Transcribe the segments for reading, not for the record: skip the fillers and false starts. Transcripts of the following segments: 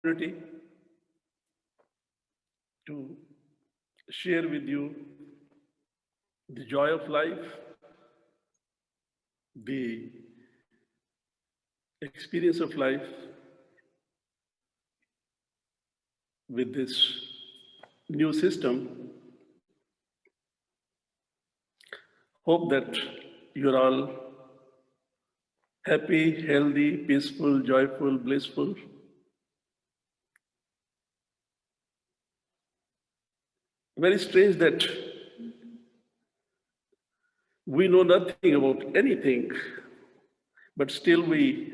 opportunity to share with you the joy of life, the experience of life with this new system. Hope that you're all happy, healthy, peaceful, joyful, blissful. Very strange that we know nothing about anything, but still we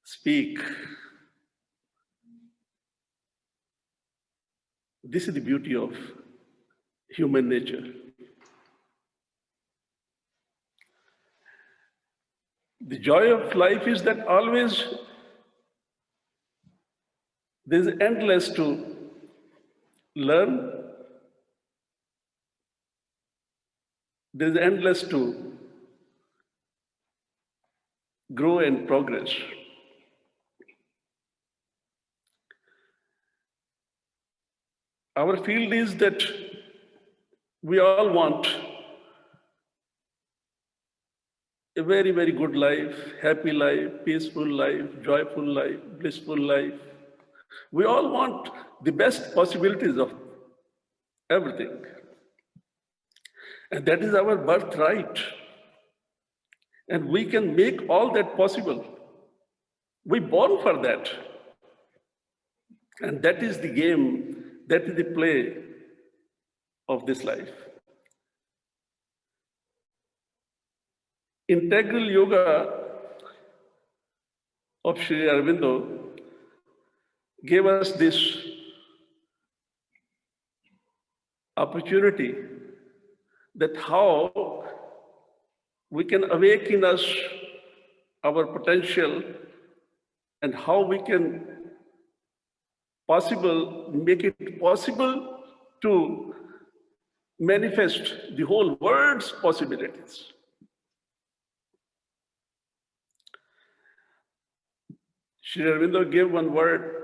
speak. This is the beauty of human nature. The joy of life is that always there's endless to learn, there's endless to grow and progress. Our field is that we all want a very, very good life, happy life, peaceful life, joyful life, blissful life. We all want the best possibilities of everything. And that is our birthright. And we can make all that possible. We're born for that. And that is the game, that is the play of this life. Integral yoga of Sri Aurobindo gave us this opportunity that how we can awaken us our potential and how we can make it possible to manifest the whole world's possibilities. Sri Aurobindo gave one word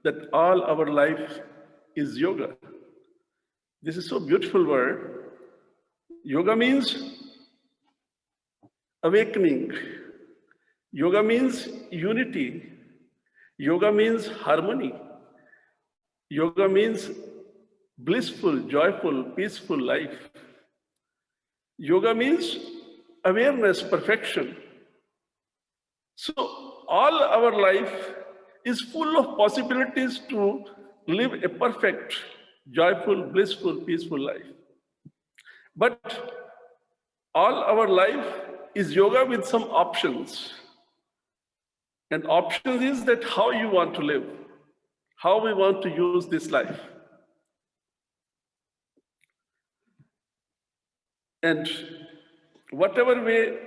that all our life is yoga. This is so beautiful word. Yoga means awakening. Yoga means unity. Yoga means harmony. Yoga means blissful, joyful, peaceful life. Yoga means awareness, perfection. So all our life is full of possibilities to live a perfect, joyful, blissful, peaceful life. But all our life is yoga with some options. And options is that how you want to live, how we want to use this life. And whatever way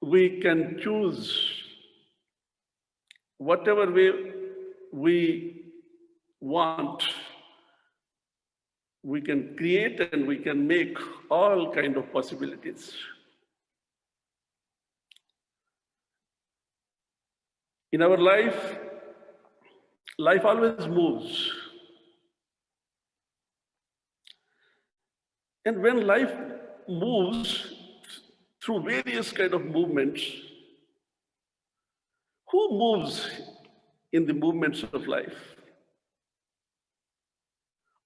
we can choose, whatever way we want, we can create and we can make all kind of possibilities. In our life, life always moves. And when life moves through various kind of movements, who moves in the movements of life?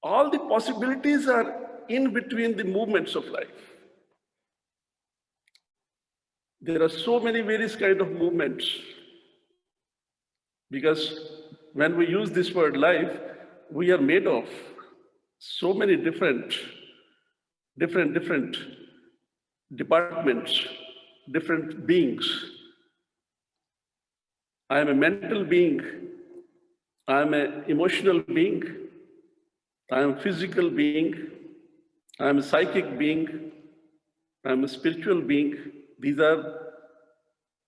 All the possibilities are in between the movements of life. There are so many various kind of movements. Because when we use this word life, we are made of so many different departments, different beings. I am a mental being, I am an emotional being, I am a physical being, I am a psychic being, I am a spiritual being. These are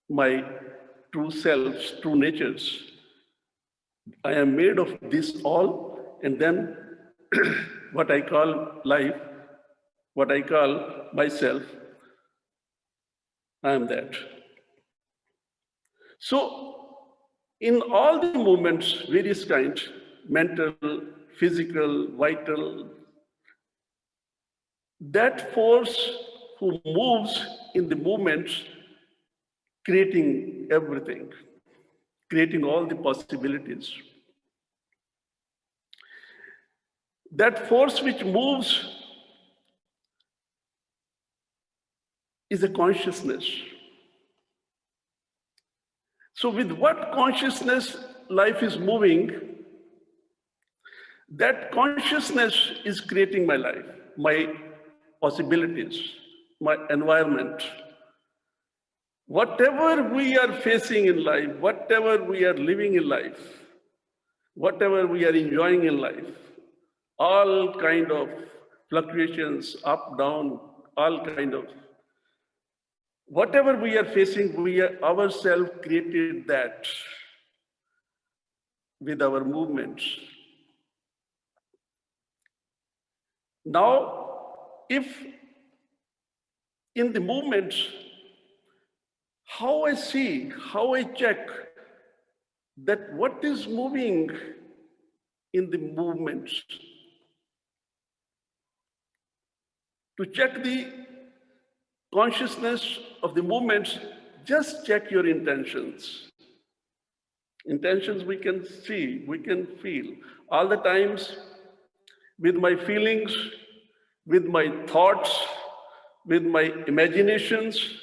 my true selves, true natures. I am made of this all, and then what I call life, what I call myself, I am that. So In all the movements, various kinds, mental, physical, vital, that force who moves in the movements, creating everything, creating all the possibilities. That force which moves is a consciousness. So with what consciousness life is moving, that consciousness is creating my life, my possibilities, my environment. Whatever we are facing in life, whatever we are living in life, whatever we are enjoying in life, all kind of fluctuations, up, down, all kind of, whatever we are facing, we are ourselves created that with our movements. Now, if in the movements, how I see, how I check that what is moving in the movements. To check the consciousness of the movements, just check your intentions. Intentions we can see, we can feel. All the times, with my feelings, with my thoughts, with my imaginations,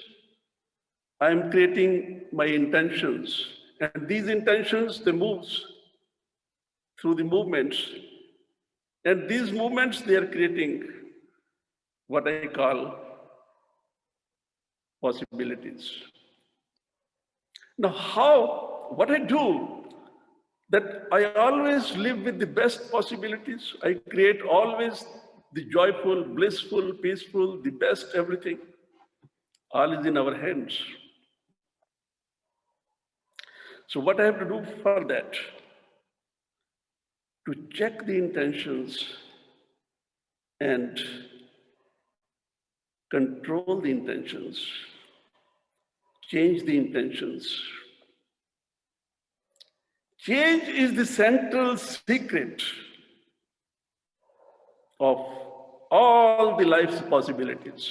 I am creating my intentions. And these intentions, they move through the movements. And these movements, they are creating what I call possibilities. Now, what I do, that I always live with the best possibilities. I create always the joyful, blissful, peaceful, the best everything. All is in our hands. So what I have to do for that? To check the intentions and control the intentions, change the intentions. Change is the central secret of all the life's possibilities.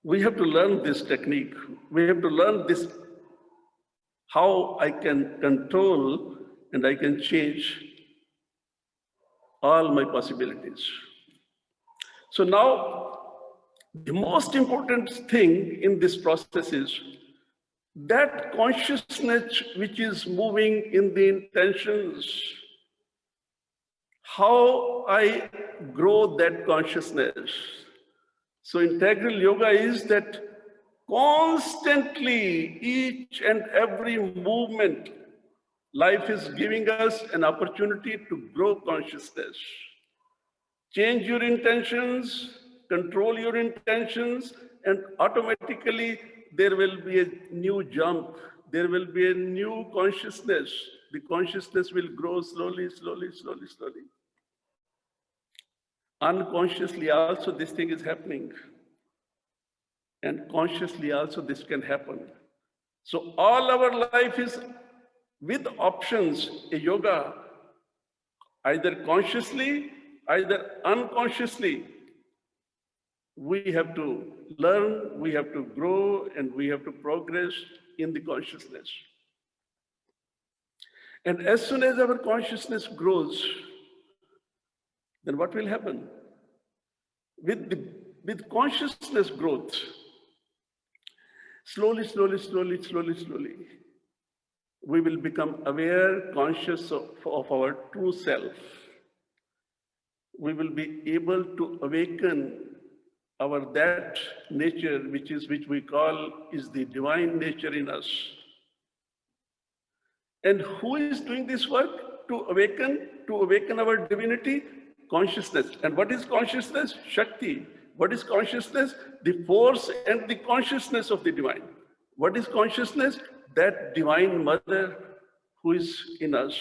We have to learn this technique. We have to learn this, how I can control and I can change all my possibilities. So now, the most important thing in this process is that consciousness which is moving in the intentions, how I grow that consciousness. So integral yoga is that constantly, each and every movement, life is giving us an opportunity to grow consciousness. Change your intentions, control your intentions, and automatically there will be a new jump. There will be a new consciousness. The consciousness will grow slowly, slowly, slowly, slowly. Unconsciously also this thing is happening. And consciously also this can happen. So all our life is with options, a yoga, either consciously, either unconsciously. We have to learn, we have to grow, and we have to progress in the consciousness. And as soon as our consciousness grows, then what will happen? With consciousness growth, slowly, slowly, slowly, slowly, slowly, we will become aware, conscious of our true self. We will be able to awaken our that nature, which we call is the divine nature in us. And who is doing this work to awaken our divinity? Consciousness. And what is consciousness? Shakti. What is consciousness? The force and the consciousness of the divine. What is consciousness? That divine mother who is in us.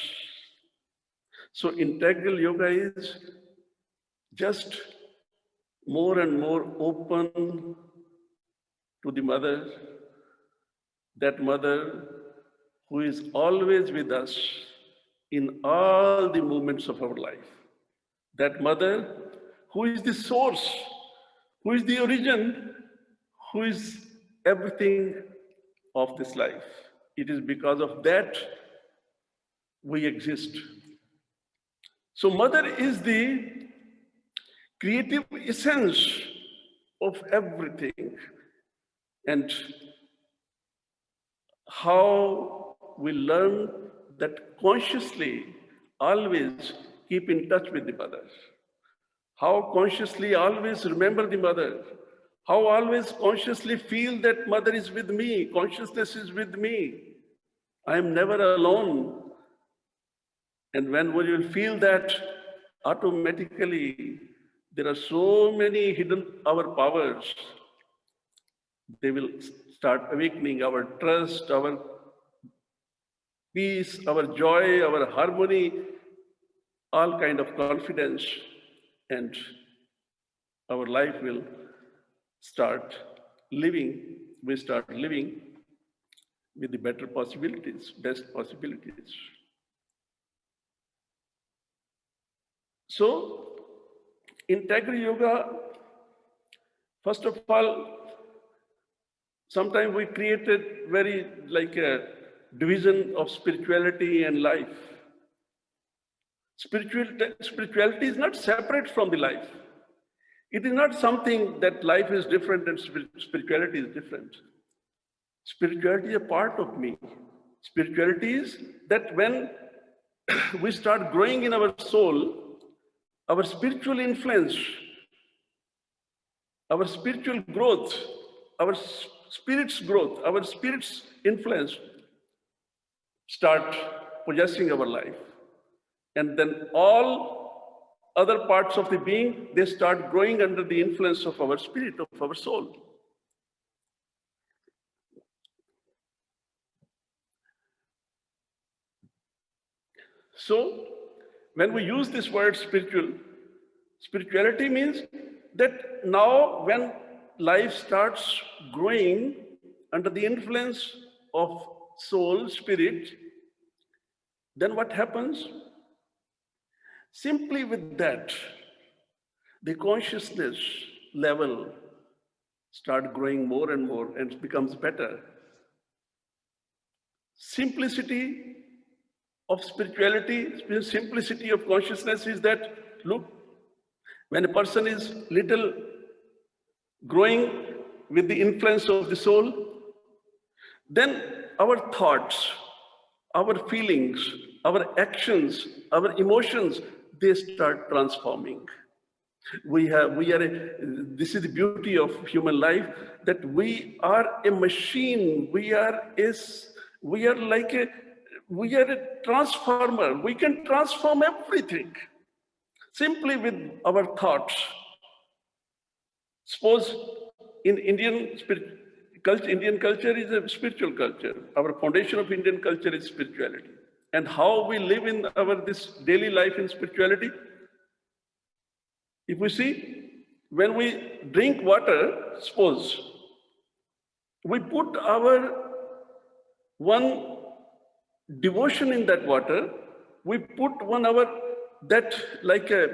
So integral yoga is just more and more open to the mother, that mother who is always with us in all the moments of our life. That mother who is the source, who is the origin, who is everything of this life. It is because of that we exist. So mother is the creative essence of everything. And how we learn that consciously always keep in touch with the mother. How consciously always remember the mother. How always consciously feel that mother is with me, consciousness is with me. I am never alone. And when we will feel that, automatically there are so many hidden our powers. They will start awakening our trust, our peace, our joy, our harmony, all kind of confidence, and our life will start living, we start living with the better possibilities, best possibilities. So, in Tiger Yoga, first of all, sometimes we created very like a division of spirituality and life. Spirituality is not separate from the life. It is not something that life is different and spirituality is different. Spirituality is a part of me. Spirituality is that when we start growing in our soul, our spiritual influence, our spiritual growth, our spirit's growth, our spirit's influence start possessing our life. And then all other parts of the being, they start growing under the influence of our spirit, of our soul. So, when we use this word spirituality means that now when life starts growing under the influence of soul, spirit, then what happens? Simply with that, the consciousness level start growing more and more and becomes better. Simplicity of spirituality, simplicity of consciousness is that, look, when a person is little growing with the influence of the soul, then our thoughts, our feelings, our actions, our emotions, they start transforming. This is the beauty of human life, that we are a machine. We are a transformer. We can transform everything simply with our thoughts. Suppose in Indian culture is a spiritual culture. Our foundation of Indian culture is spirituality. And how we live in this daily life in spirituality, if we see, when we drink water, suppose, we put our one devotion in that water, we put that like a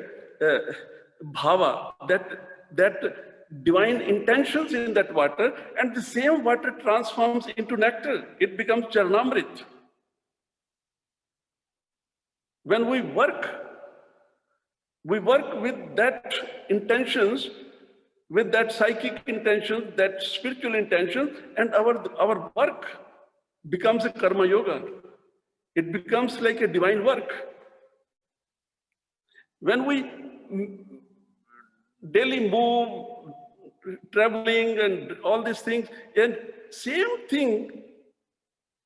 bhava, that divine intentions in that water, and the same water transforms into nectar. It becomes Charnamrit. When we work with that intentions, with that psychic intention, that spiritual intention, and our work becomes a karma yoga. It becomes like a divine work. When we daily move, traveling and all these things, and same thing,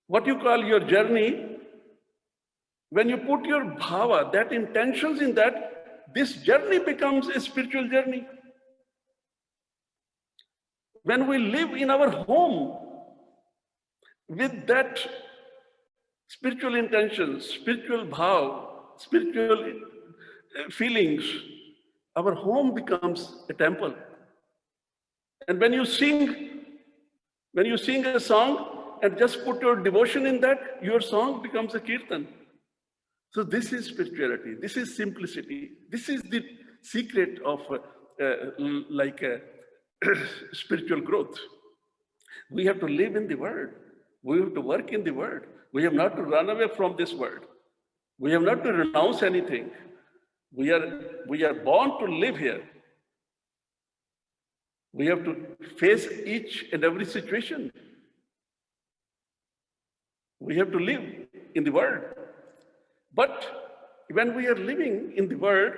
what you call your journey, when you put your bhava, that intentions in that, this journey becomes a spiritual journey. When we live in our home with that spiritual intentions, spiritual bhav, spiritual feelings, our home becomes a temple. And when you sing a song, and just put your devotion in that, your song becomes a kirtan. So this is spirituality. This is simplicity. This is the secret of spiritual growth. We have to live in the world. We have to work in the world. We have not to run away from this world. We have not to renounce anything. We are born to live here. We have to face each and every situation. We have to live in the world. But when we are living in the world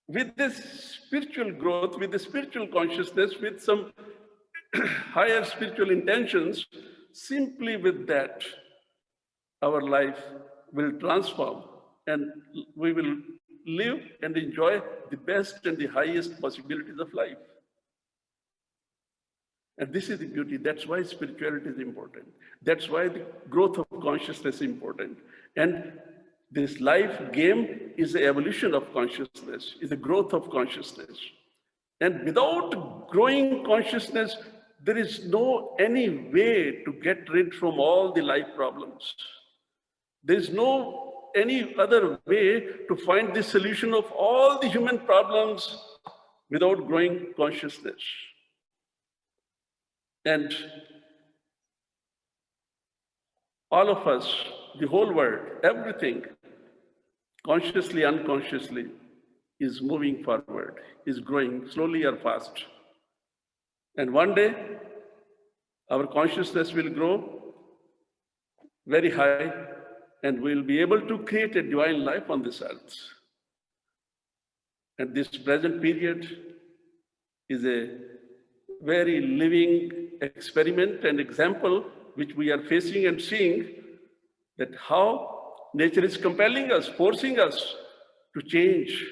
with this spiritual growth, with the spiritual consciousness, with some higher spiritual intentions, simply with that, our life will transform and we will live and enjoy the best and the highest possibilities of life. And this is the beauty. That's why spirituality is important. That's why the growth of consciousness is important. And this life game is the evolution of consciousness, is the growth of consciousness. And without growing consciousness, there is no any way to get rid from all the life problems. There is no any other way to find the solution of all the human problems without growing consciousness. And all of us, the whole world, everything, consciously, unconsciously, is moving forward, is growing slowly or fast. And one day, our consciousness will grow very high and we'll be able to create a divine life on this earth. And this present period is a very living experiment and example which we are facing and seeing that how nature is compelling us, forcing us to change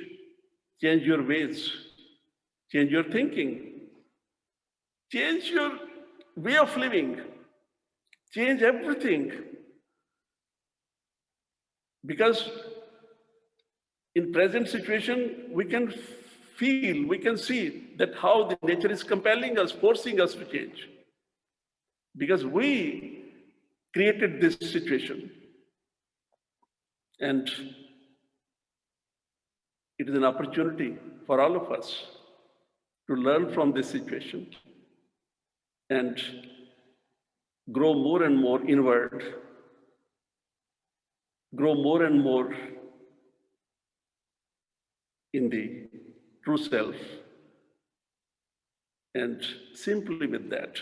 your ways, change your thinking, change your way of living, change everything. Because in present situation, we can feel, we can see that how the nature is compelling us, forcing us to change. Because we created this situation. And it is an opportunity for all of us to learn from this situation and grow more and more inward, grow more and more in the true self. And simply with that,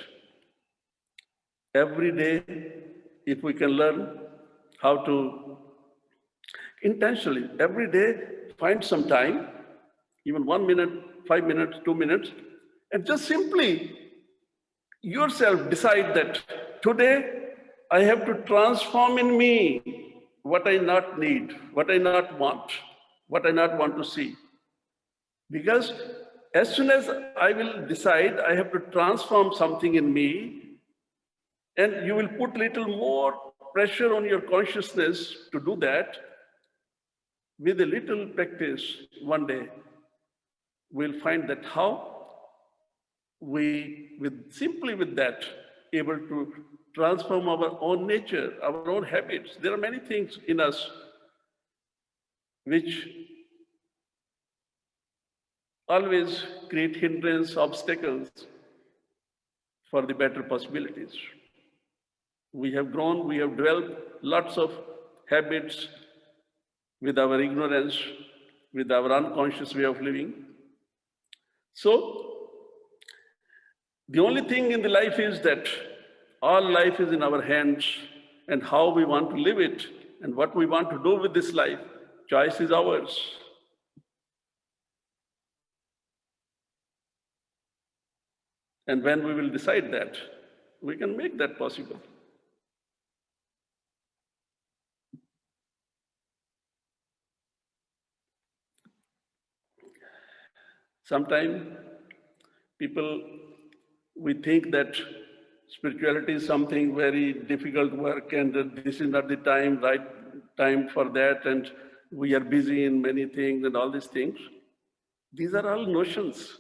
every day, if we can learn how to intentionally, every day, find some time, even 1 minute, 5 minutes, 2 minutes, and just simply yourself decide that today I have to transform in me what I not need, what I not want, what I not want to see. Because as soon as I will decide I have to transform something in me, and you will put little more pressure on your consciousness to do that, with a little practice, one day, we'll find that how we, simply with that, able to transform our own nature, our own habits. There are many things in us which always create hindrance, obstacles for the better possibilities. We have grown, we have developed lots of habits with our ignorance, with our unconscious way of living. So, the only thing in the life is that all life is in our hands, and how we want to live it and what we want to do with this life, choice is ours. And when we will decide that, we can make that possible. Sometimes people, we think that spirituality is something very difficult work and this is not the time, right time for that, and we are busy in many things and all these things. These are all notions,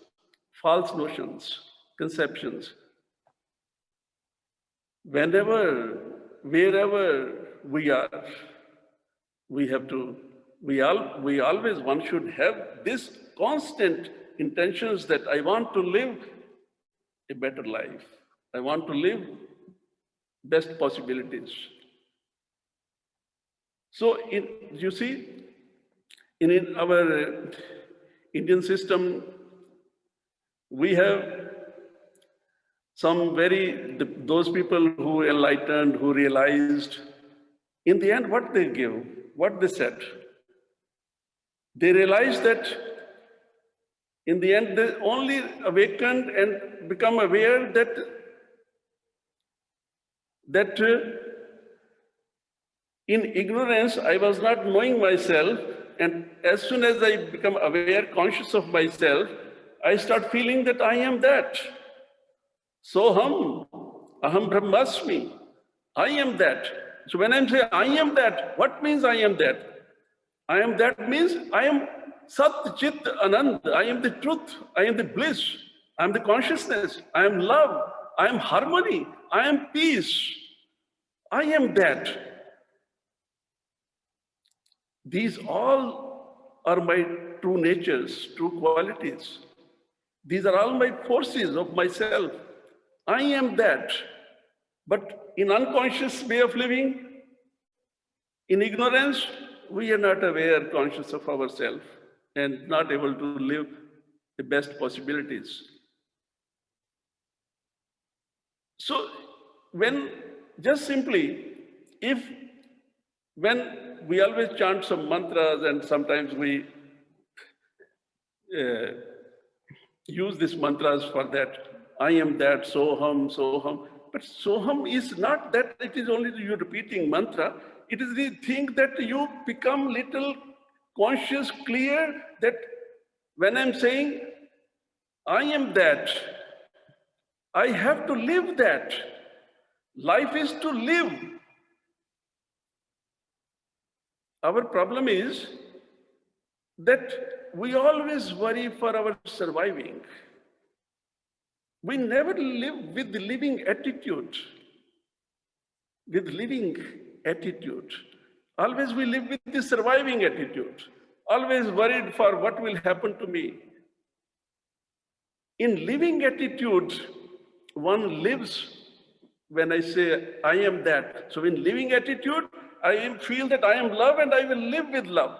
false notions, conceptions. whenever, wherever we are, we always, one should have this constant intentions that I want to live a better life. I want to live best possibilities. So, you see, in our Indian system, we have those people who enlightened, who realized, in the end, what they give, what they said. They realized that in the end, they only awakened and become aware that in ignorance, I was not knowing myself. And as soon as I become aware, conscious of myself, I start feeling that I am that. Soham, aham brahmasmi. I am that. So when I'm saying I am that, what means I am that? I am that means I am Sat Chit Anand. I am the truth. I am the bliss. I am the consciousness. I am love. I am harmony. I am peace. I am that. These all are my true natures, true qualities. These are all my forces of myself. I am that. But in unconscious way of living, in ignorance, we are not aware, conscious of ourselves, and not able to live the best possibilities. So when just simply, when we always chant some mantras and sometimes we use these mantras for that, I am that, soham, soham. But soham is not that it is only you repeating mantra. It is the thing that you become little conscious, clear that when I'm saying I am that, I have to live that. Life is to live. Our problem is that we always worry for our surviving. We never live with the living attitude. With living attitude. Always we live with the surviving attitude. Always worried for what will happen to me. In living attitude, one lives when I say, I am that. So in living attitude, I feel that I am love and I will live with love.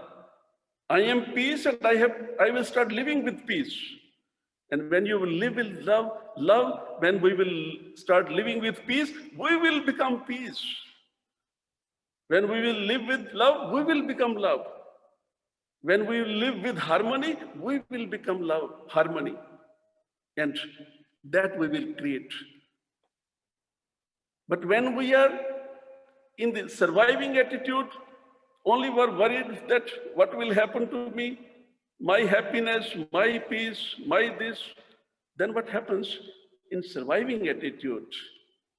I am peace and I will start living with peace. And when you will live with love, when we will start living with peace, we will become peace. When we will live with love, we will become love. When we live with harmony, we will become love, harmony. And that we will create. But when we are in the surviving attitude, only we're worried that what will happen to me, my happiness, my peace, my this, then what happens in surviving attitude?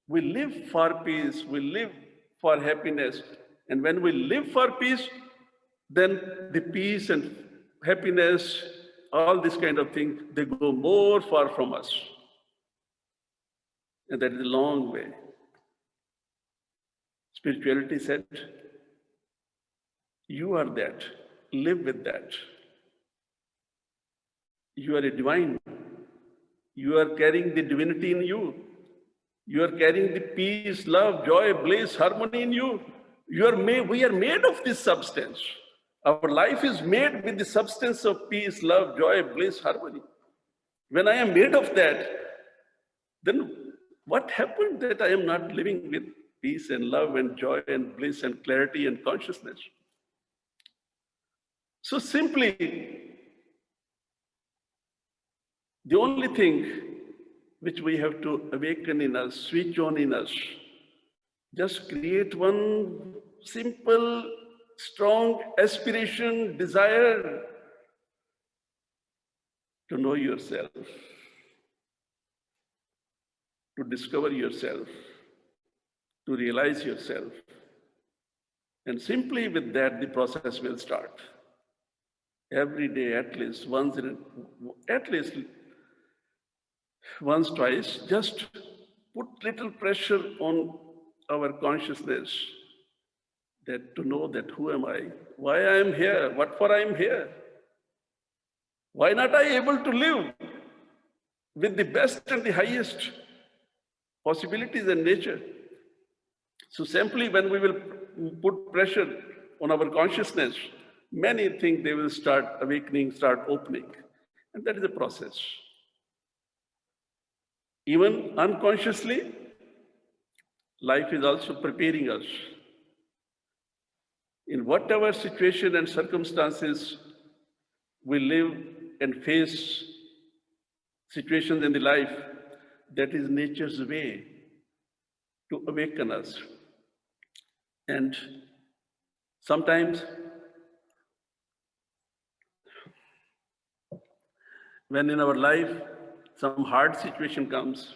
We live for peace, we live for happiness. And when we live for peace, then the peace and happiness, all this kind of thing, they go more far from us. And that is a long way. Spirituality said, you are that, live with that. You are a divine. You are carrying the divinity in you. You are carrying the peace, love, joy, bliss, harmony in you. We are made of this substance. Our life is made with the substance of peace, love, joy, bliss, harmony. When I am made of that, then what happened that I am not living with peace and love and joy and bliss and clarity and consciousness? So simply, the only thing which we have to awaken in us, switch on in us, just create one simple, strong aspiration, desire to know yourself, to discover yourself, to realize yourself. And simply with that, the process will start. Every day, at least once, twice, just put little pressure on our consciousness that to know that who am I, why I am here, what for I am here. Why not I able to live with the best and the highest possibilities in nature? So simply when we will put pressure on our consciousness, many things they will start awakening, start opening. And that is a process. Even unconsciously, life is also preparing us. In whatever situation and circumstances we live and face situations in the life, that is nature's way to awaken us. And sometimes when in our life some hard situation comes,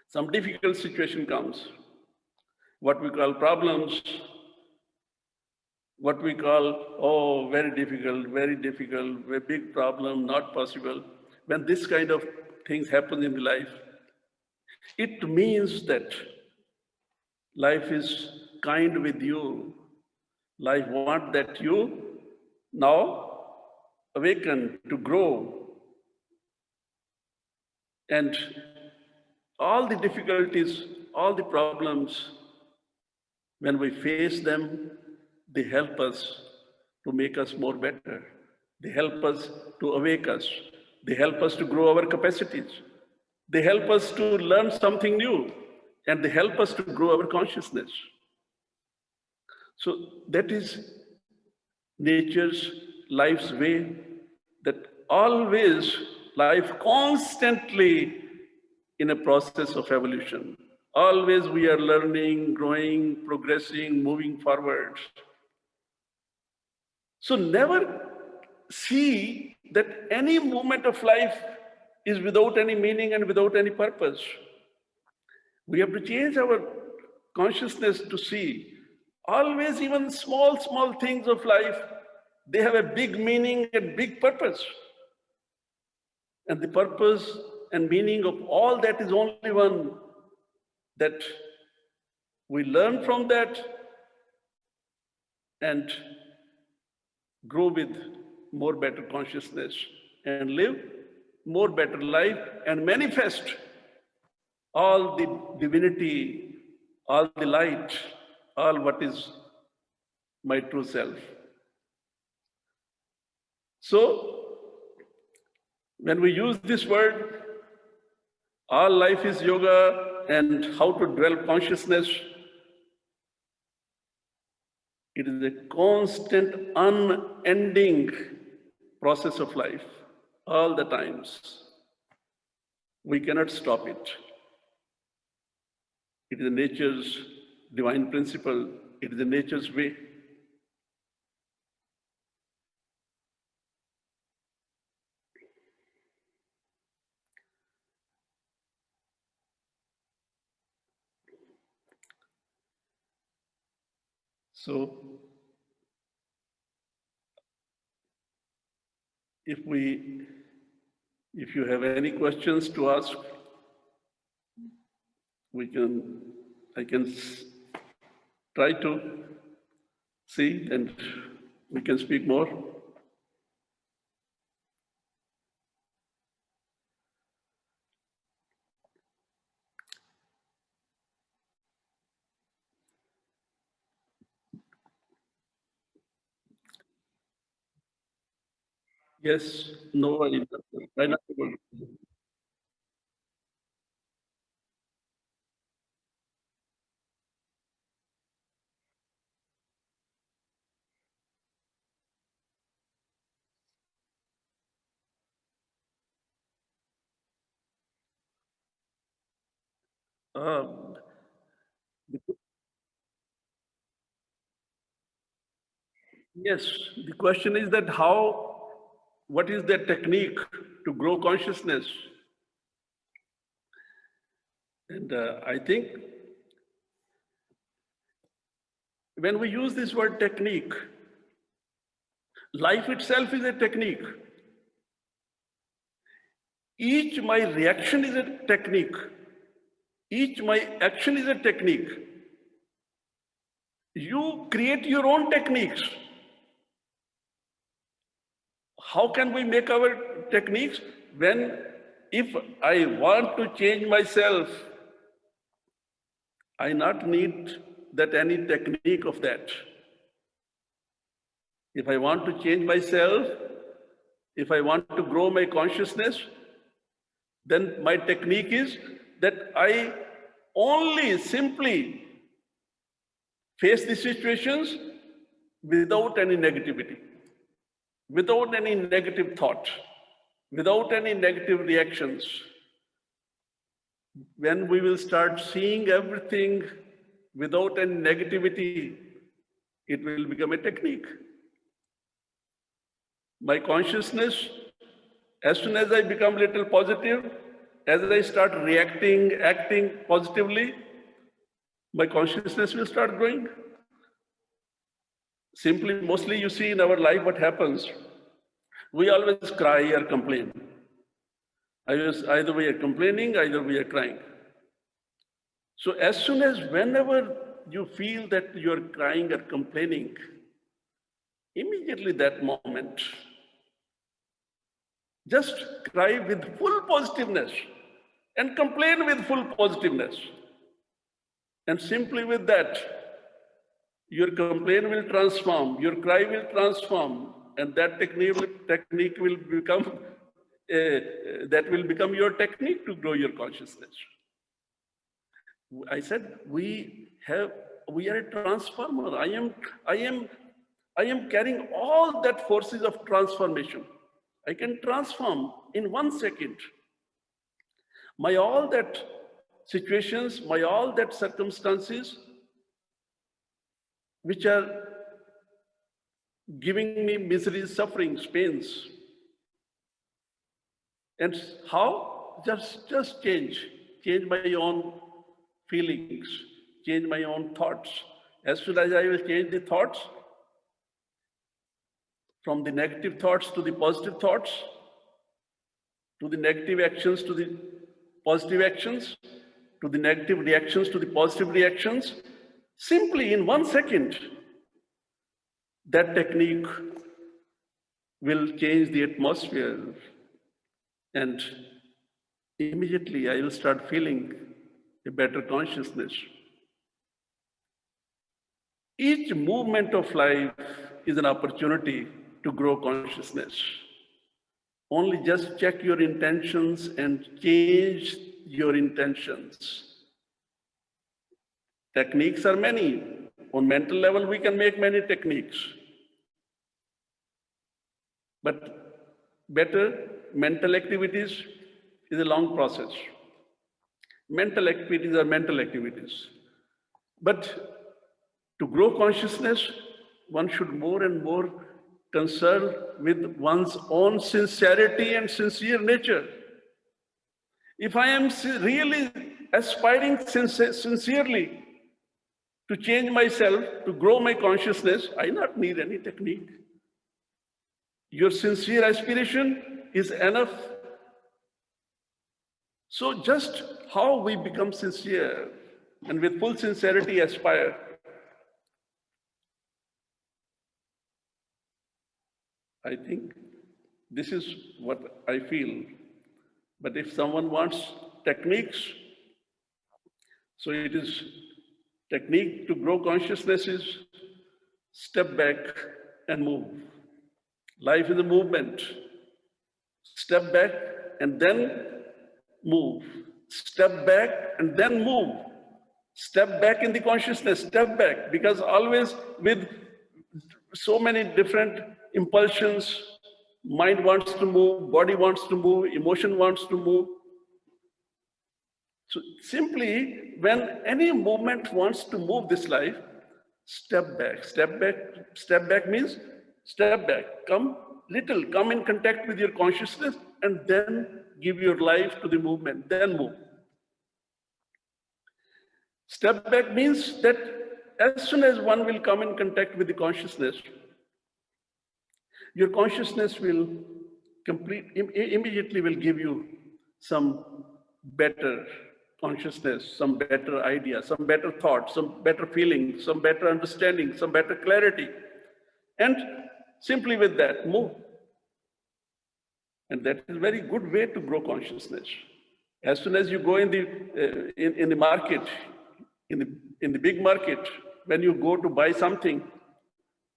some difficult situation comes, what we call problems, what we call, oh, very difficult, a big problem, not possible. When this kind of things happen in the life, it means that life is kind with you. Life wants that you now awaken to grow. And all the difficulties, all the problems, when we face them, they help us to make us more better. They help us to awake us. They help us to grow our capacities. They help us to learn something new. And they help us to grow our consciousness. So that is nature's, life's way, that always life constantly in a process of evolution. Always we are learning, growing, progressing, moving forward. So never see that any moment of life is without any meaning and without any purpose. We have to change our consciousness to see always even small things of life, they have a big meaning and big purpose. And the purpose and meaning of all that is only one, that we learn from that and grow with more better consciousness and live more better life and manifest all the divinity, all the light, all what is my true self. So, when we use this word, all life is yoga and how to develop consciousness, it is a constant, unending process of life, all the times. We cannot stop it. It is nature's divine principle. It is the nature's way. So, if you have any questions to ask, I can try to see and we can speak more. Yes, no worry. Why not? Um, yes, the question is that what is the technique to grow consciousness? And I think when we use this word technique, life itself is a technique. Each my reaction is a technique. Each my action is a technique. You create your own techniques. How can we make our techniques? When, if I want to change myself, I not need that any technique of that. If I want to change myself, if I want to grow my consciousness, then my technique is that I only simply face the situations without any negativity, without any negative thought, without any negative reactions. When we will start seeing everything without any negativity, it will become a technique. My consciousness, as soon as I become little positive, as I start reacting, acting positively, my consciousness will start growing. Simply, mostly you see in our life what happens. We always cry or complain. Either we are complaining, either we are crying. So as soon as whenever you feel that you are crying or complaining, immediately that moment, just cry with full positiveness and complain with full positiveness. And simply with that, your complaint will transform, your cry will transform, and that technique will become that will become your technique to grow your consciousness. I said we are a transformer. I am carrying all that forces of transformation. I can transform in 1 second. My all that situations, my all that circumstances, which are giving me miseries, sufferings, pains. And how? Just change my own feelings, change my own thoughts. As soon as I will change the thoughts, from the negative thoughts to the positive thoughts, to the negative actions to the positive actions, to the negative reactions to the positive reactions, simply in 1 second, that technique will change the atmosphere, and immediately I will start feeling a better consciousness. Each movement of life is an opportunity to grow consciousness. Only just check your intentions and change your intentions. Techniques are many. On mental level, we can make many techniques. But better mental activities is a long process. Mental activities are mental activities. But to grow consciousness, one should more and more concern with one's own sincerity and sincere nature. If I am really aspiring sincerely to change myself, to grow my consciousness, I not need any technique. Your sincere aspiration is enough. So just how we become sincere and with full sincerity aspire. I think this is what I feel. But if someone wants techniques, so it is technique to grow consciousness is step back and move. Life is a movement. Step back and then move. Step back and then move. Step back in the consciousness, step back, because always with so many different impulsions, mind wants to move, body wants to move, emotion wants to move. So simply, when any movement wants to move this life, step back. Step back. Step back means step back. Come in contact with your consciousness, and then give your life to the movement, then move. Step back means that as soon as one will come in contact with the consciousness, your consciousness will immediately will give you some better consciousness, some better idea, some better thought, some better feeling, some better understanding, some better clarity. And simply with that, move. And that is a very good way to grow consciousness. As soon as you go in the market, in the big market, when you go to buy something,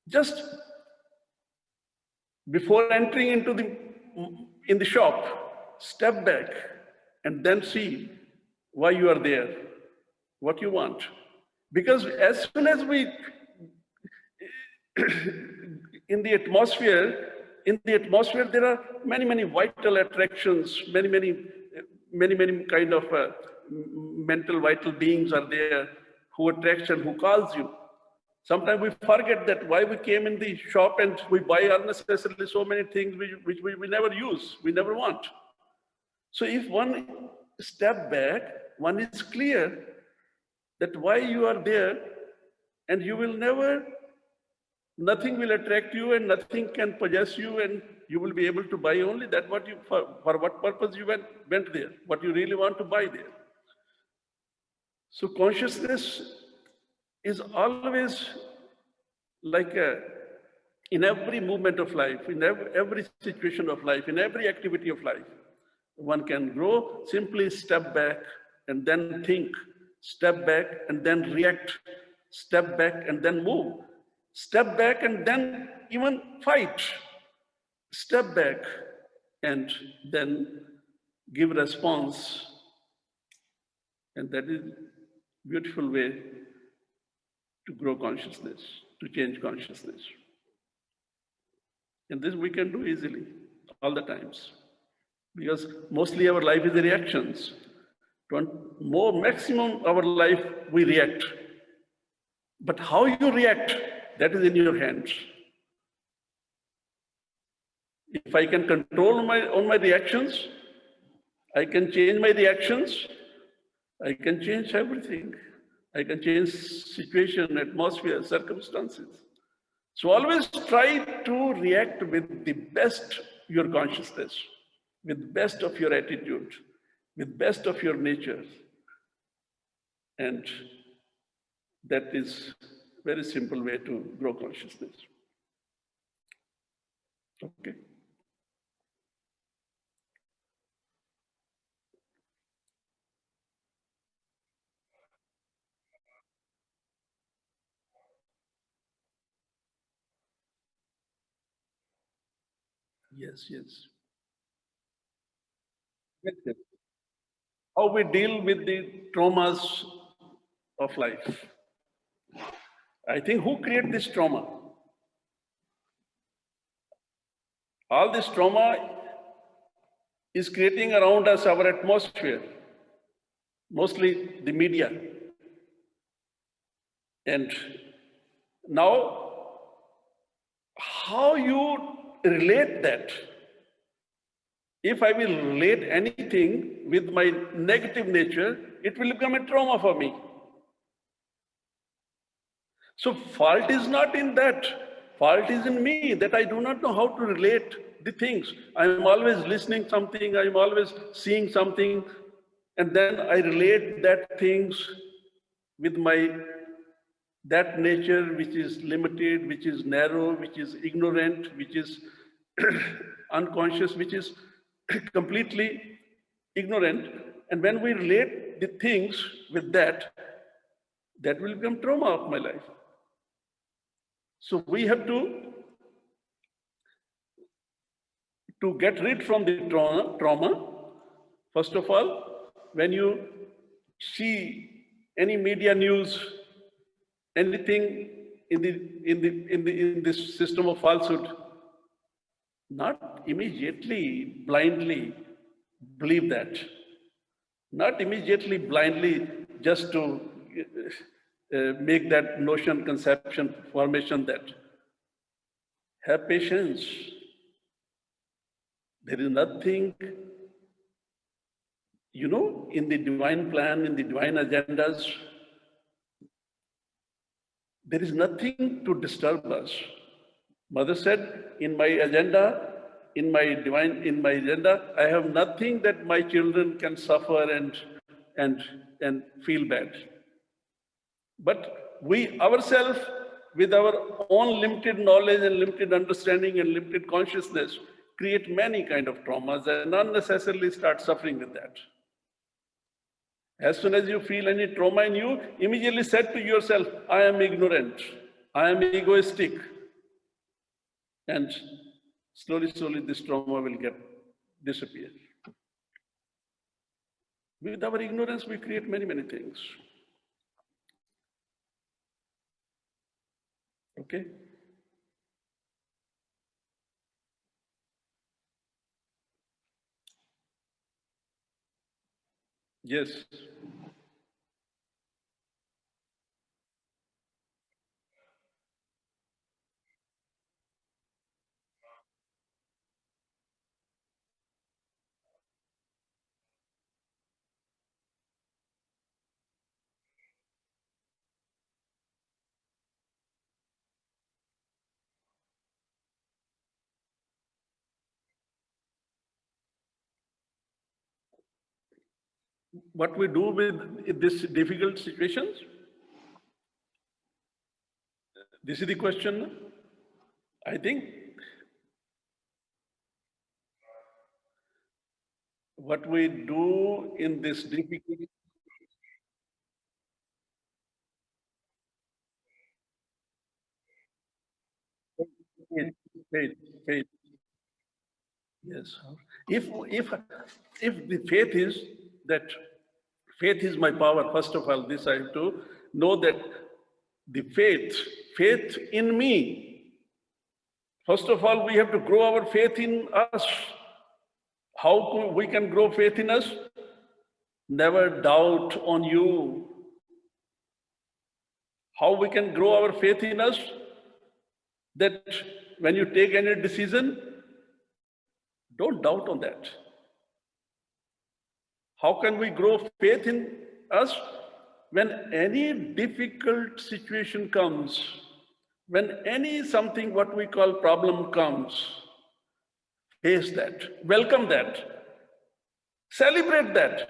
just before entering in the shop, step back and then see why you are there, what you want. Because as soon as we, in the atmosphere, there are many vital attractions, many kind of mental vital beings are there who attracts and who calls you. Sometimes we forget that why we came in the shop and we buy unnecessarily so many things which we never use, we never want. So if one step back, one is clear that why you are there, and you will never, nothing will attract you and nothing can possess you, and you will be able to buy only that what you, for what purpose you went there, what you really want to buy there. So consciousness is always like in every movement of life, in every situation of life, in every activity of life, one can grow, simply step back and then think, step back and then react, step back and then move, step back and then even fight, step back and then give response. And that is a beautiful way to grow consciousness, to change consciousness. And this we can do easily, all the times. Because mostly our life is the reactions. Maximum our life, we react. But how you react, that is in your hands. If I can control my reactions, I can change my reactions, I can change everything. I can change situation, atmosphere, circumstances. So always try to react with the best your consciousness, with best of your attitude, with best of your nature. And that is a very simple way to grow consciousness. Okay. Yes, yes. Yes, yes. How we deal with the traumas of life. I think who created this trauma? All this trauma is creating around us our atmosphere, mostly the media. And now, how you relate that? If I will relate anything with my negative nature, it will become a trauma for me. So fault is not in that. Fault is in me, that I do not know how to relate the things. I am always listening something, I am always seeing something, and then I relate that things with that nature which is limited, which is narrow, which is ignorant, which is unconscious, which is completely ignorant. And when we relate the things with that, that will become trauma of my life. So we have to get rid from the trauma. First of all, when you see any media news, anything in this system of falsehood, not immediately blindly believe that. Not immediately blindly just to make that notion, conception, formation that. Have patience. There is nothing, in the divine plan, in the divine agendas, there is nothing to disturb us. Mother said, in my agenda, I have nothing that my children can suffer and and feel bad. But we ourselves, with our own limited knowledge and limited understanding and limited consciousness, create many kind of traumas and unnecessarily start suffering with that. As soon as you feel any trauma in you, immediately said to yourself, I am ignorant, I am egoistic. And slowly, slowly this trauma will disappear. With our ignorance, we create many, many things. Okay? Yes. What we do with this difficult situations? This is the question. I think what we do in this difficult. Faith, faith, faith. Yes. If the faith is that faith is my power, first of all, this I have to know that the faith in me. First of all, we have to grow our faith in us. How we can grow faith in us? Never doubt on you. How we can grow our faith in us? That when you take any decision, don't doubt on that. How can we grow faith in us? When any difficult situation comes, when any something what we call problem comes, face that, welcome that, celebrate that,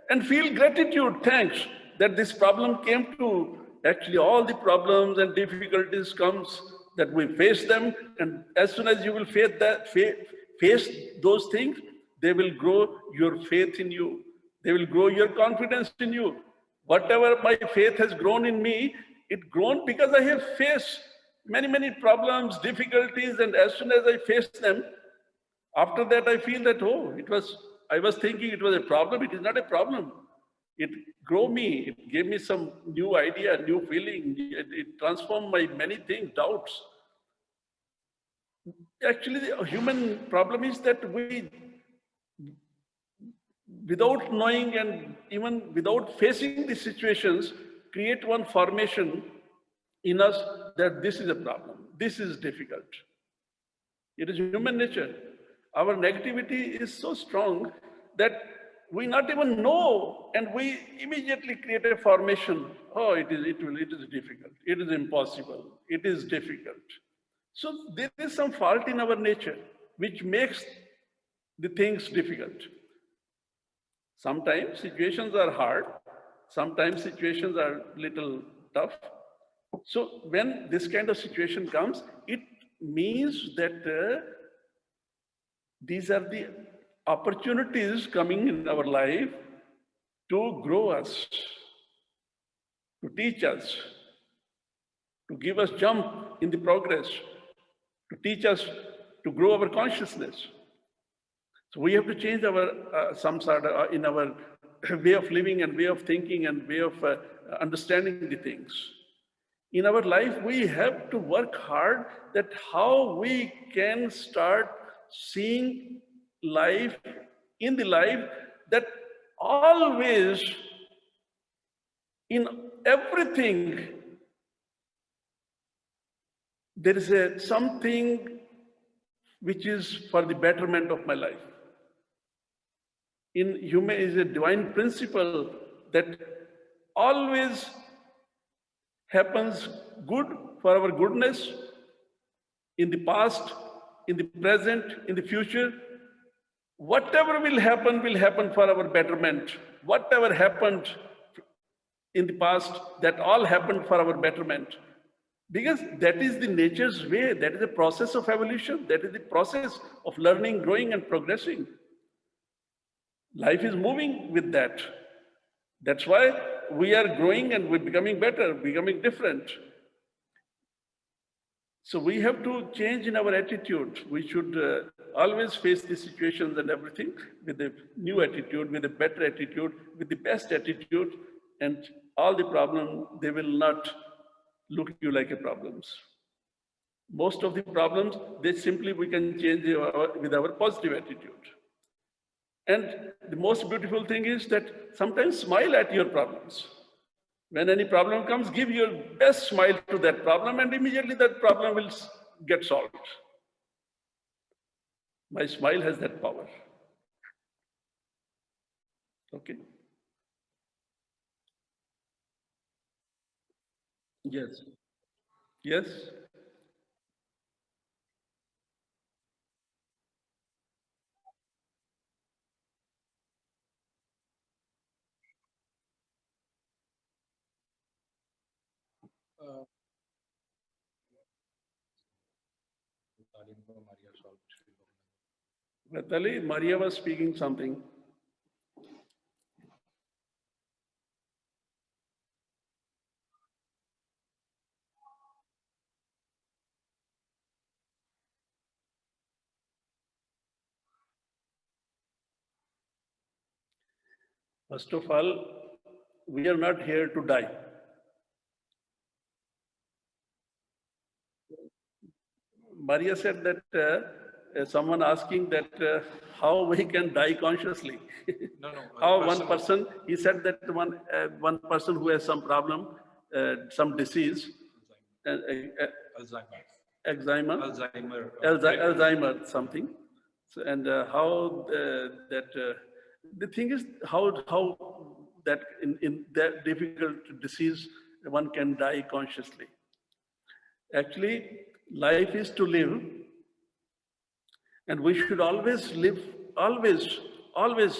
and feel gratitude, thanks that this problem came to. Actually, all the problems and difficulties comes that we face them, and as soon as you will face those things, they will grow your faith in you. They will grow your confidence in you. Whatever my faith has grown in me, it grown because I have faced many, many problems, difficulties, and as soon as I face them, after that I feel that, oh, I was thinking it was a problem. It is not a problem. It grew me, it gave me some new idea, new feeling. It transformed my many things, doubts. Actually, the human problem is that we, without knowing and even without facing the situations, create one formation in us that this is a problem, this is difficult. It is human nature. Our negativity is so strong that we not even know, and we immediately create a formation. Oh, it is difficult. It is impossible. It is difficult. So there is some fault in our nature which makes the things difficult. Sometimes situations are hard. Sometimes situations are little tough. So when this kind of situation comes, it means that these are the opportunities coming in our life to grow us, to teach us, to give us jump in the progress, to teach us to grow our consciousness. So we have to change our samsara in our way of living and way of thinking and way of understanding the things. In our life, we have to work hard that how we can start seeing life in the life that always in everything there is something which is for the betterment of my life. In human is a divine principle that always happens good for our goodness in the past, in the present, in the future. Whatever will happen for our betterment. whatever happened in the past, that all happened for our betterment. Because that is the nature's way, that is the process of evolution, that is the process of learning, growing, and progressing. Life is moving with that. That's why we are growing and we're becoming better, becoming different. So we have to change in our attitude. We should always face the situations and everything with a new attitude, with a better attitude, with the best attitude, and all the problems, they will not look at you like a problems. Most of the problems, they simply we can change with our positive attitude. And the most beautiful thing is that sometimes smile at your problems. When any problem comes, give your best smile to that problem and immediately that problem will get solved. My smile has that power. Okay. Yes. Yes. Uh, Vatali, Maria was speaking something. First of all, we are not here to die. Maria said that someone asking that how we can die consciously. No, no. How one person, he said that one person who has some problem, some disease, Alzheimer. Alzheimer, Alzheimer. Alzheimer something. So, and how the thing is how that in that difficult disease one can die consciously. Actually, life is to live, and we should always live, always,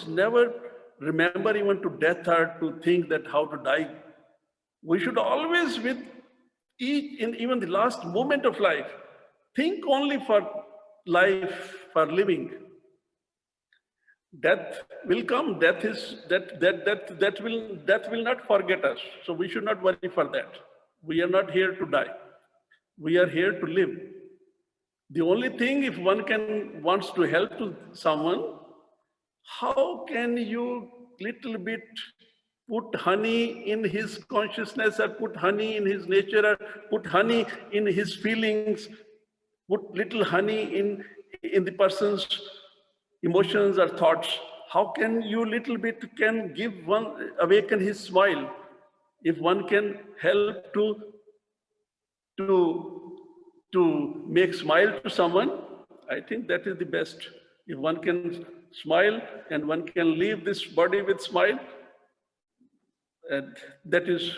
never remember even to death or to think that how to die. We should always, with each, in even the last moment of life, think only for life, for living. Death will come. Death will not forget us. So we should not worry for that. We are not here to die. We are here to live. The only thing, if one wants to help to someone, how can you little bit put honey in his consciousness, or put honey in his nature, or put honey in his feelings, put little honey in the person's emotions or thoughts? How can you little bit can give one, awaken his smile? If one can help to make smile to someone, I think that is the best. If one can smile and one can leave this body with smile, and that is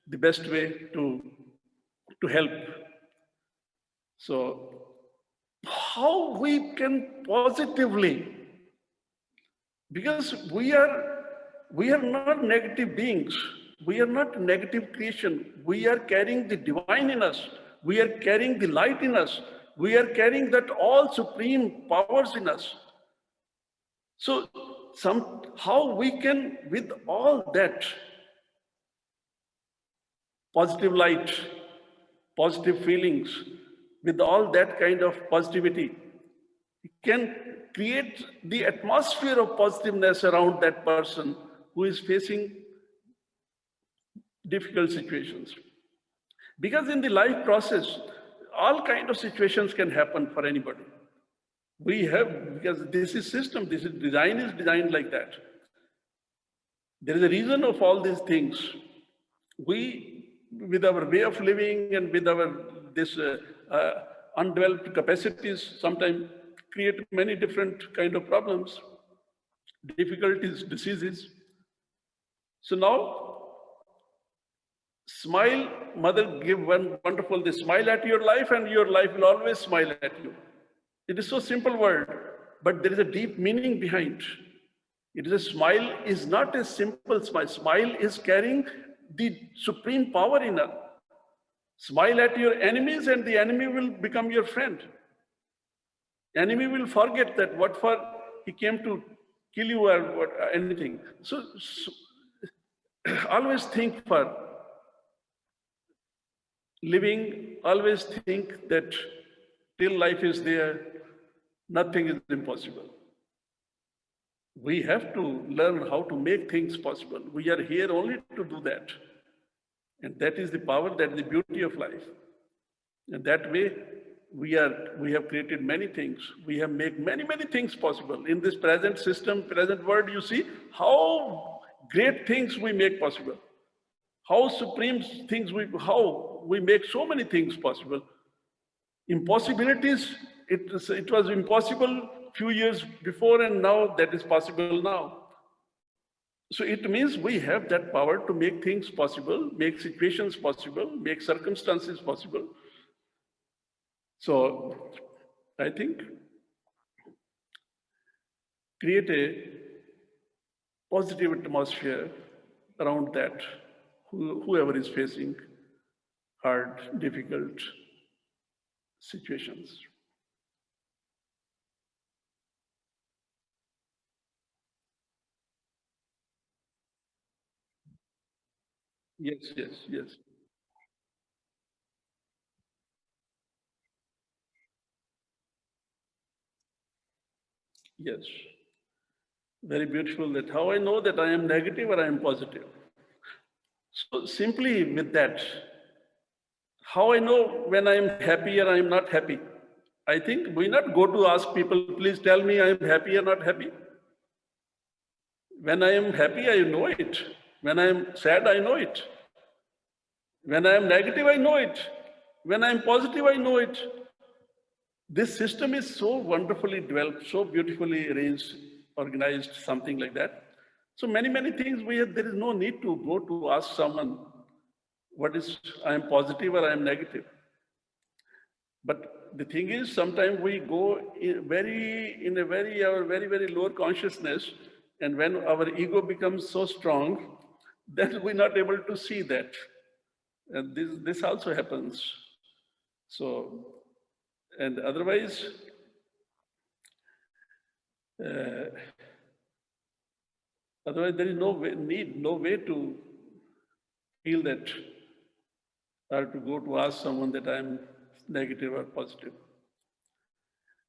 the best way to help. So how we can positively, because we are not negative beings, we are not negative creation, we are carrying the divine in us, we are carrying the light in us, we are carrying that all supreme powers in us. So how we can, with all that positive light, positive feelings, with all that kind of positivity, can create the atmosphere of positiveness around that person who is facing difficult situations. Because in the life process, all kind of situations can happen for anybody. Because this is system, this is designed like that. There is a reason of all these things. We, with our way of living and with our undeveloped capacities, sometimes create many different kind of problems, difficulties, diseases. So now, smile, mother give one wonderful, they smile at your life and your life will always smile at you. It is so simple word, but there is a deep meaning behind. It is a smile is not a simple smile. Smile is carrying the supreme power in us. Smile at your enemies and the enemy will become your friend. Enemy will forget that what for he came to kill you or what, anything. So always think for living, always think that till life is there, nothing is impossible. We have to learn how to make things possible. We are here only to do that. And that is the power, that is the beauty of life. And that way, we have created many things. We have made many things possible. In this present system, present world, you see how great things we make possible. How supreme things how we make so many things possible. Impossibilities, it was impossible few years before and now that is possible now. So it means we have that power to make things possible, make situations possible, make circumstances possible. So I think create a positive atmosphere around that, whoever is facing hard, difficult situations. Yes, yes, yes. Yes. Very beautiful that how I know that I am negative or I am positive. So simply with that, how I know when I am happy or I am not happy? I think we not go to ask people, please tell me I am happy or not happy. When I am happy, I know it. When I am sad, I know it. When I am negative, I know it. When I am positive, I know it. This system is so wonderfully developed, so beautifully arranged, organized, something like that. So many things there is no need to go to ask someone what is, I am positive or I am negative. But the thing is, sometimes we go our very lower consciousness, and when our ego becomes so strong, then we're not able to see that. And this also happens. So, and otherwise, uh, otherwise there is no way to feel that, or to go to ask someone that I'm negative or positive.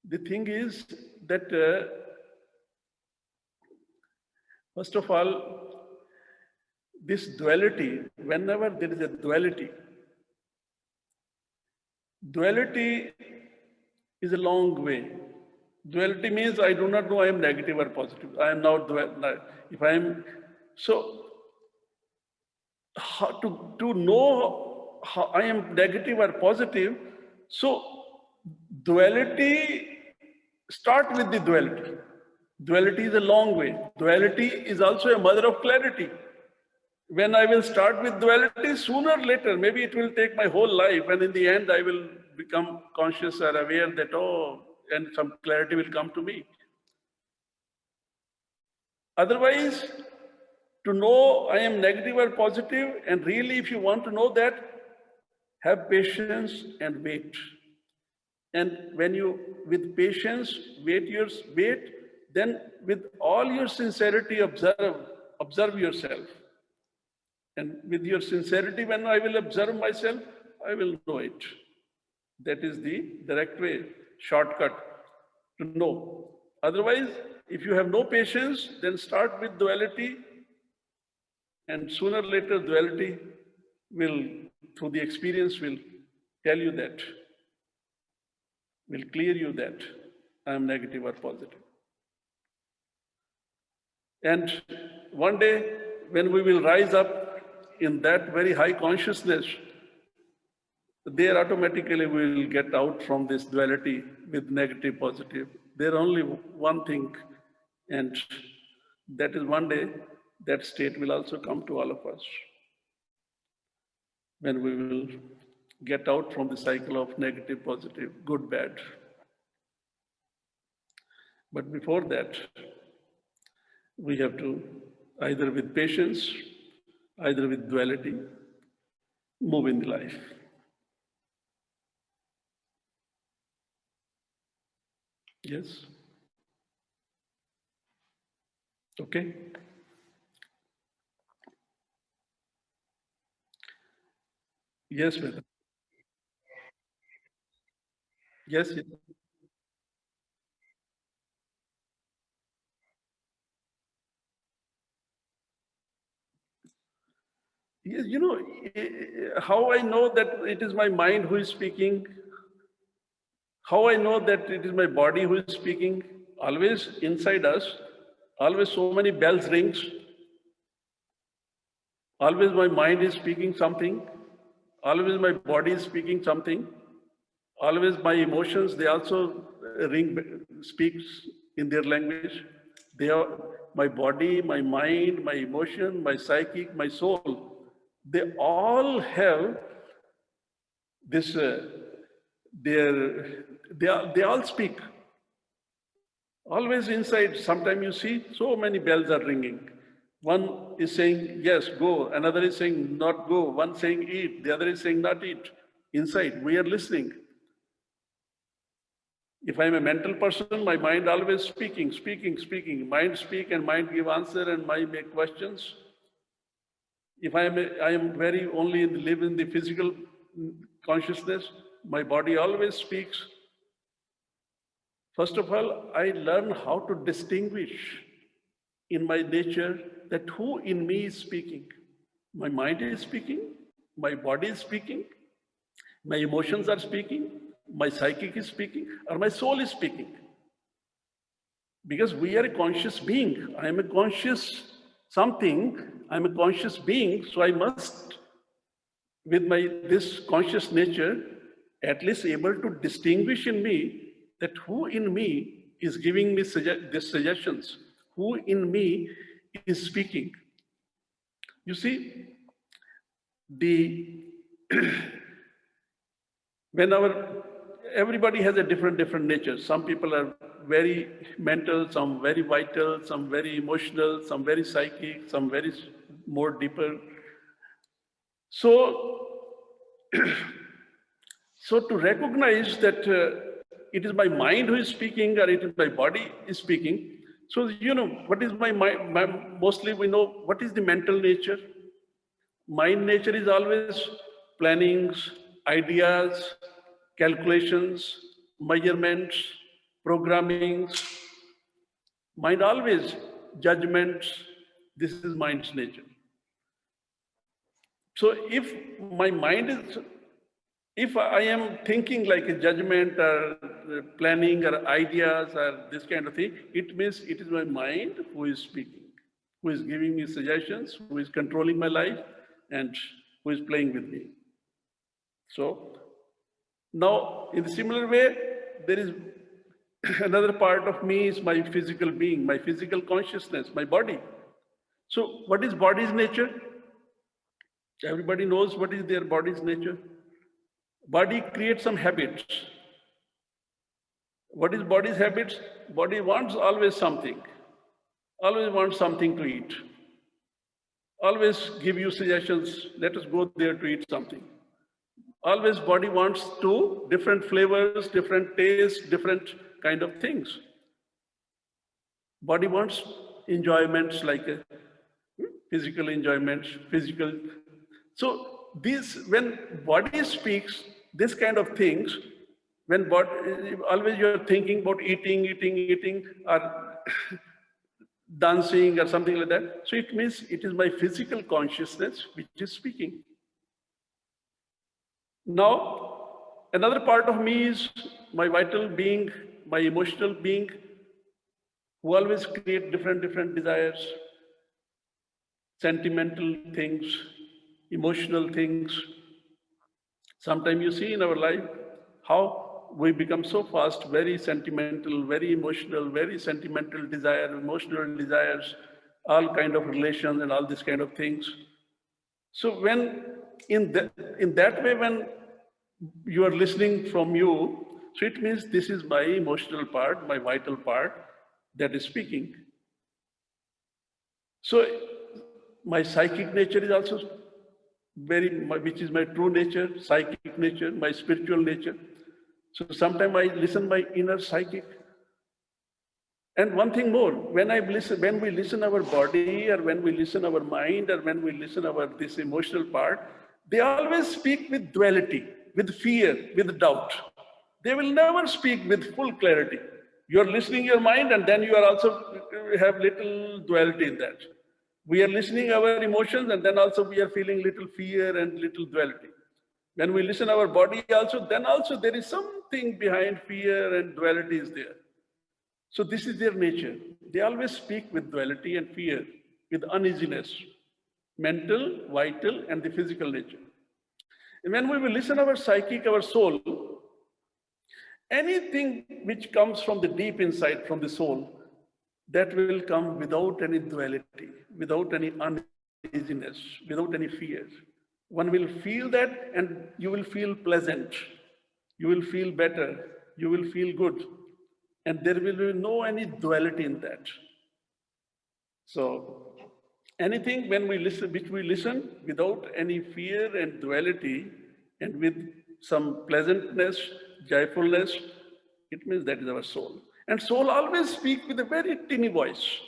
The thing is that, first of all, this duality, whenever there is a duality is a long way. Duality means I do not know I am negative or positive. I am now if I am, so how to know how I am negative or positive, so duality, start with the duality. Duality is a long way. Duality is also a mother of clarity. When I will start with duality, sooner or later, maybe it will take my whole life, and in the end, I will become conscious or aware that, oh, and some clarity will come to me. Otherwise, to know I am negative or positive, and really, if you want to know that, have patience and wait. And when you, with patience, wait, then with all your sincerity, observe yourself. And with your sincerity, when I will observe myself, I will know it. That is the direct way, shortcut to know. Otherwise, if you have no patience, then start with duality, and sooner or later, duality will, through the experience, will tell you that, will clear you that I am negative or positive. And one day, when we will rise up in that very high consciousness, there automatically we will get out from this duality with negative, positive. There only one thing, and that is one day, that state will also come to all of us, when we will get out from the cycle of negative, positive, good, bad. But before that, We have to, either with patience, either with duality, move in life. Yes? Okay? Yes, Vedant. Yes, yes. Yes, you know, how I know that it is my mind who is speaking, how I know that it is my body who is speaking, always inside us, always so many bells rings, always my mind is speaking something, always my body is speaking something, always my emotions, they also speaks in their language. They are my body, my mind, my emotion, my psychic, my soul. They all have this, they all speak. Always inside, sometimes you see so many bells are ringing. One is saying, yes, go. Another is saying, not go. One saying, eat. The other is saying, not eat. Inside, we are listening. If I'm a mental person, my mind always speaking, speaking, speaking. Mind speak and mind give answer and mind make questions. If I am very only live in the physical consciousness, my body always speaks. First of all, I learn how to distinguish in my nature that who in me is speaking. My mind is speaking, my body is speaking, my emotions are speaking, my psychic is speaking, or my soul is speaking. Because we are a conscious being. I am a conscious something, I'm a conscious being, so I must, with my this conscious nature, at least able to distinguish in me that who in me is giving me these suggestions, who in me is speaking. You see, the when our everybody has a different nature. Some people are very mental, some very vital, some very emotional, some very psychic, some very more deeper. So, so to recognize that it is my mind who is speaking or it is my body is speaking. So you know what is my mind? Mostly we know what is the mental nature. Mind nature is always plannings, ideas, calculations, measurements, programmings. Mind always judgments. This is mind's nature. So if my mind is, if I am thinking like a judgment or planning or ideas or this kind of thing, it means it is my mind who is speaking, who is giving me suggestions, who is controlling my life, and who is playing with me. So now, in a similar way, there is another part of me is my physical being, my physical consciousness, my body. So what is body's nature? Everybody knows what is their body's nature. Body creates some habits. What is body's habits? Body wants always something. Always wants something to eat. Always give you suggestions, let us go there to eat something. Always body wants to different flavors, different tastes, different kind of things. Body wants enjoyments like physical enjoyments, physical. So these, when body speaks this kind of things, when body, always you're thinking about eating, or dancing or something like that. So it means it is my physical consciousness which is speaking. Now, another part of me is my vital being, my emotional being, who always create different desires, sentimental things, emotional things. Sometimes you see in our life how we become so fast, very sentimental, very emotional, very sentimental desire, emotional desires, all kind of relations and all these kind of things. So when in that way, when you are listening from you, so it means this is my emotional part, my vital part that is speaking. So my psychic nature is also which is my true nature, psychic nature, my spiritual nature. So sometimes I listen my inner psychic. And one thing more, when we listen our body, or when we listen our mind, or when we listen our this emotional part, they always speak with duality, with fear, with doubt. They will never speak with full clarity. You are listening your mind, and then you are also have little duality in that. We are listening our emotions, and then also we are feeling little fear and little duality. When we listen our body also, then also there is something behind fear and duality is there. So this is their nature. They always speak with duality and fear, with uneasiness, mental, vital, and the physical nature. And when we will listen our psychic, our soul, anything which comes from the deep inside, from the soul, that will come without any duality, without any uneasiness, without any fear. One will feel that and you will feel pleasant. You will feel better. You will feel good. And there will be no any duality in that. So anything when we listen, which we listen without any fear and duality and with some pleasantness, joyfulness, it means that is our soul. And soul always speak with a very tiny voice.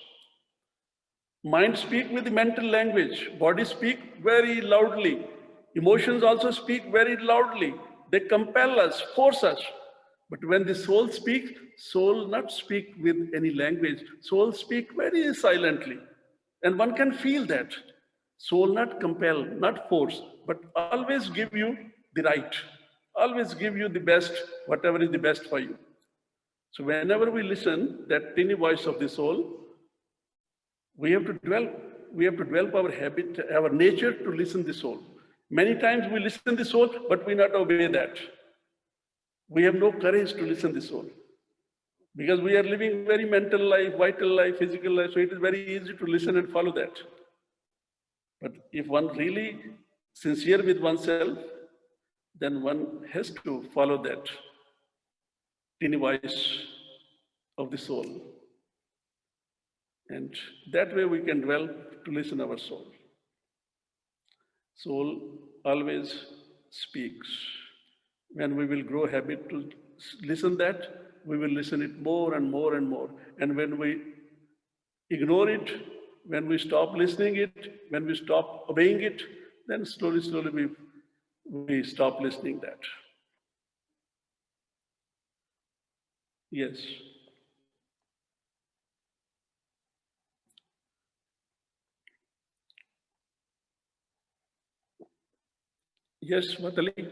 Mind speak with the mental language. Body speak very loudly. Emotions also speak very loudly. They compel us, force us. But when the soul speaks, soul not speak with any language. Soul speak very silently. And one can feel that. Soul not compel, not force, but always give you the right. Always give you the best, whatever is the best for you. So whenever we listen that tiny voice of the soul, we have to develop our habit, our nature to listen the soul. Many times we listen the soul, but we not obey that. We have no courage to listen the soul. Because we are living very mental life, vital life, physical life, so it is very easy to listen and follow that. But if one really sincere with oneself, then one has to follow that tiny voice of the soul. And that way we can develop to listen our soul. Soul always speaks. When we will grow habit to listen that, we will listen it more and more and more. And when we ignore it, when we stop listening it, when we stop obeying it, then slowly, slowly we stop listening that. Yes. Yes, Vatali.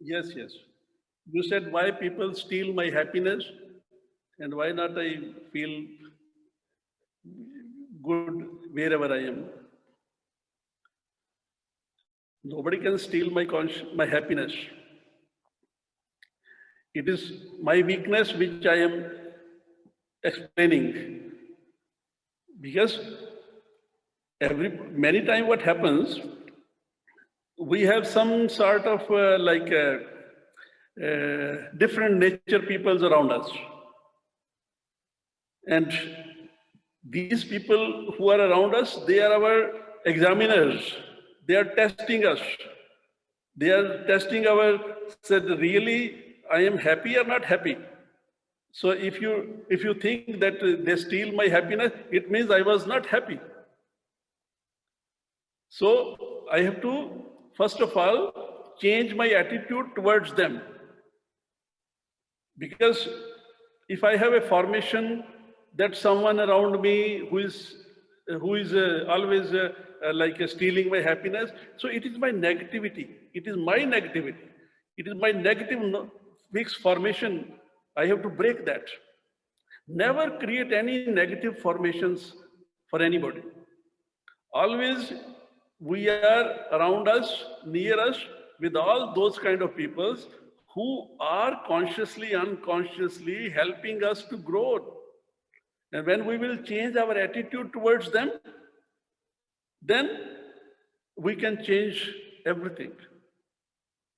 Yes, yes. You said why people steal my happiness and why not I feel good wherever I am. Nobody can steal my happiness. It is my weakness which I am explaining. Because many times what happens, we have some sort of different nature peoples around us. And these people who are around us, they are our examiners. They are testing us. They are testing said really I am happy or not happy. So if you think that they steal my happiness, it means I was not happy. So I have to, first of all, change my attitude towards them. Because if I have a formation that someone around me who is always stealing my happiness, so it is my negativity. It is my negativity. It is my negative fixed formation. I have to break that. Never create any negative formations for anybody. Always we are around us, near us, with all those kind of peoples who are consciously, unconsciously helping us to grow. And when we will change our attitude towards them, then we can change everything.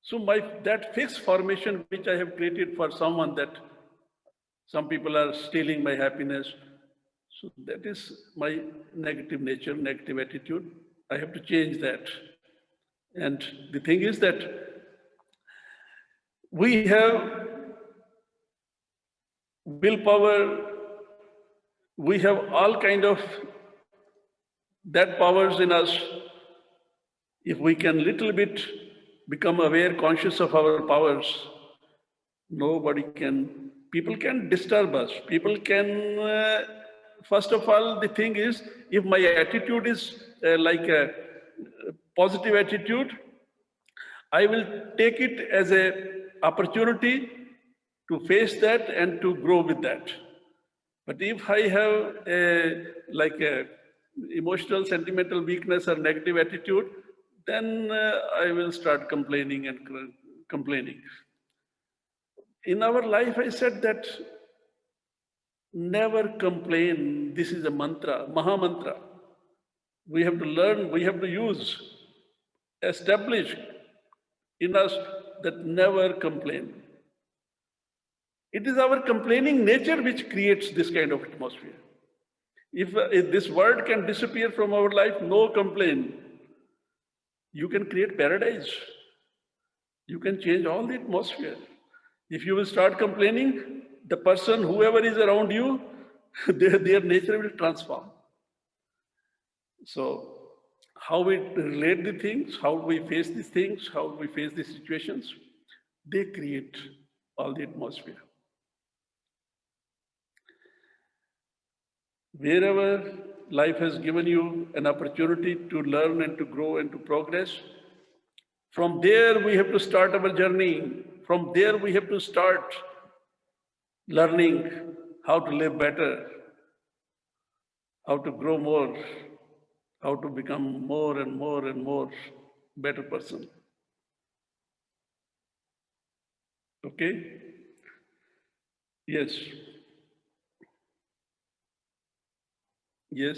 So that fixed formation which I have created for someone, that some people are stealing my happiness, so that is my negative nature, negative attitude. I have to change that. And the thing is that we have willpower, we have all kind of that powers in us. If we can little bit become aware, conscious of our powers, people can disturb us. People can, first of all, the thing is, if my attitude is like a positive attitude, I will take it as an opportunity to face that and to grow with that. But if I have a emotional, sentimental weakness or negative attitude, then I will start complaining and complaining. In our life, I said that never complain. This is a mantra, Maha Mantra. We have to learn, we have to use, establish in us that never complain. It is our complaining nature which creates this kind of atmosphere. If this word can disappear from our life, no complaint, you can create paradise. You can change all the atmosphere. If you will start complaining, the person, whoever is around you, their nature will transform. So, how we relate the things, how we face these things, how we face these situations, they create all the atmosphere. Wherever life has given you an opportunity to learn and to grow and to progress, from there we have to start our journey. From there we have to start learning how to live better, how to grow more, how to become more and more and more better person. Okay? Yes. Yes.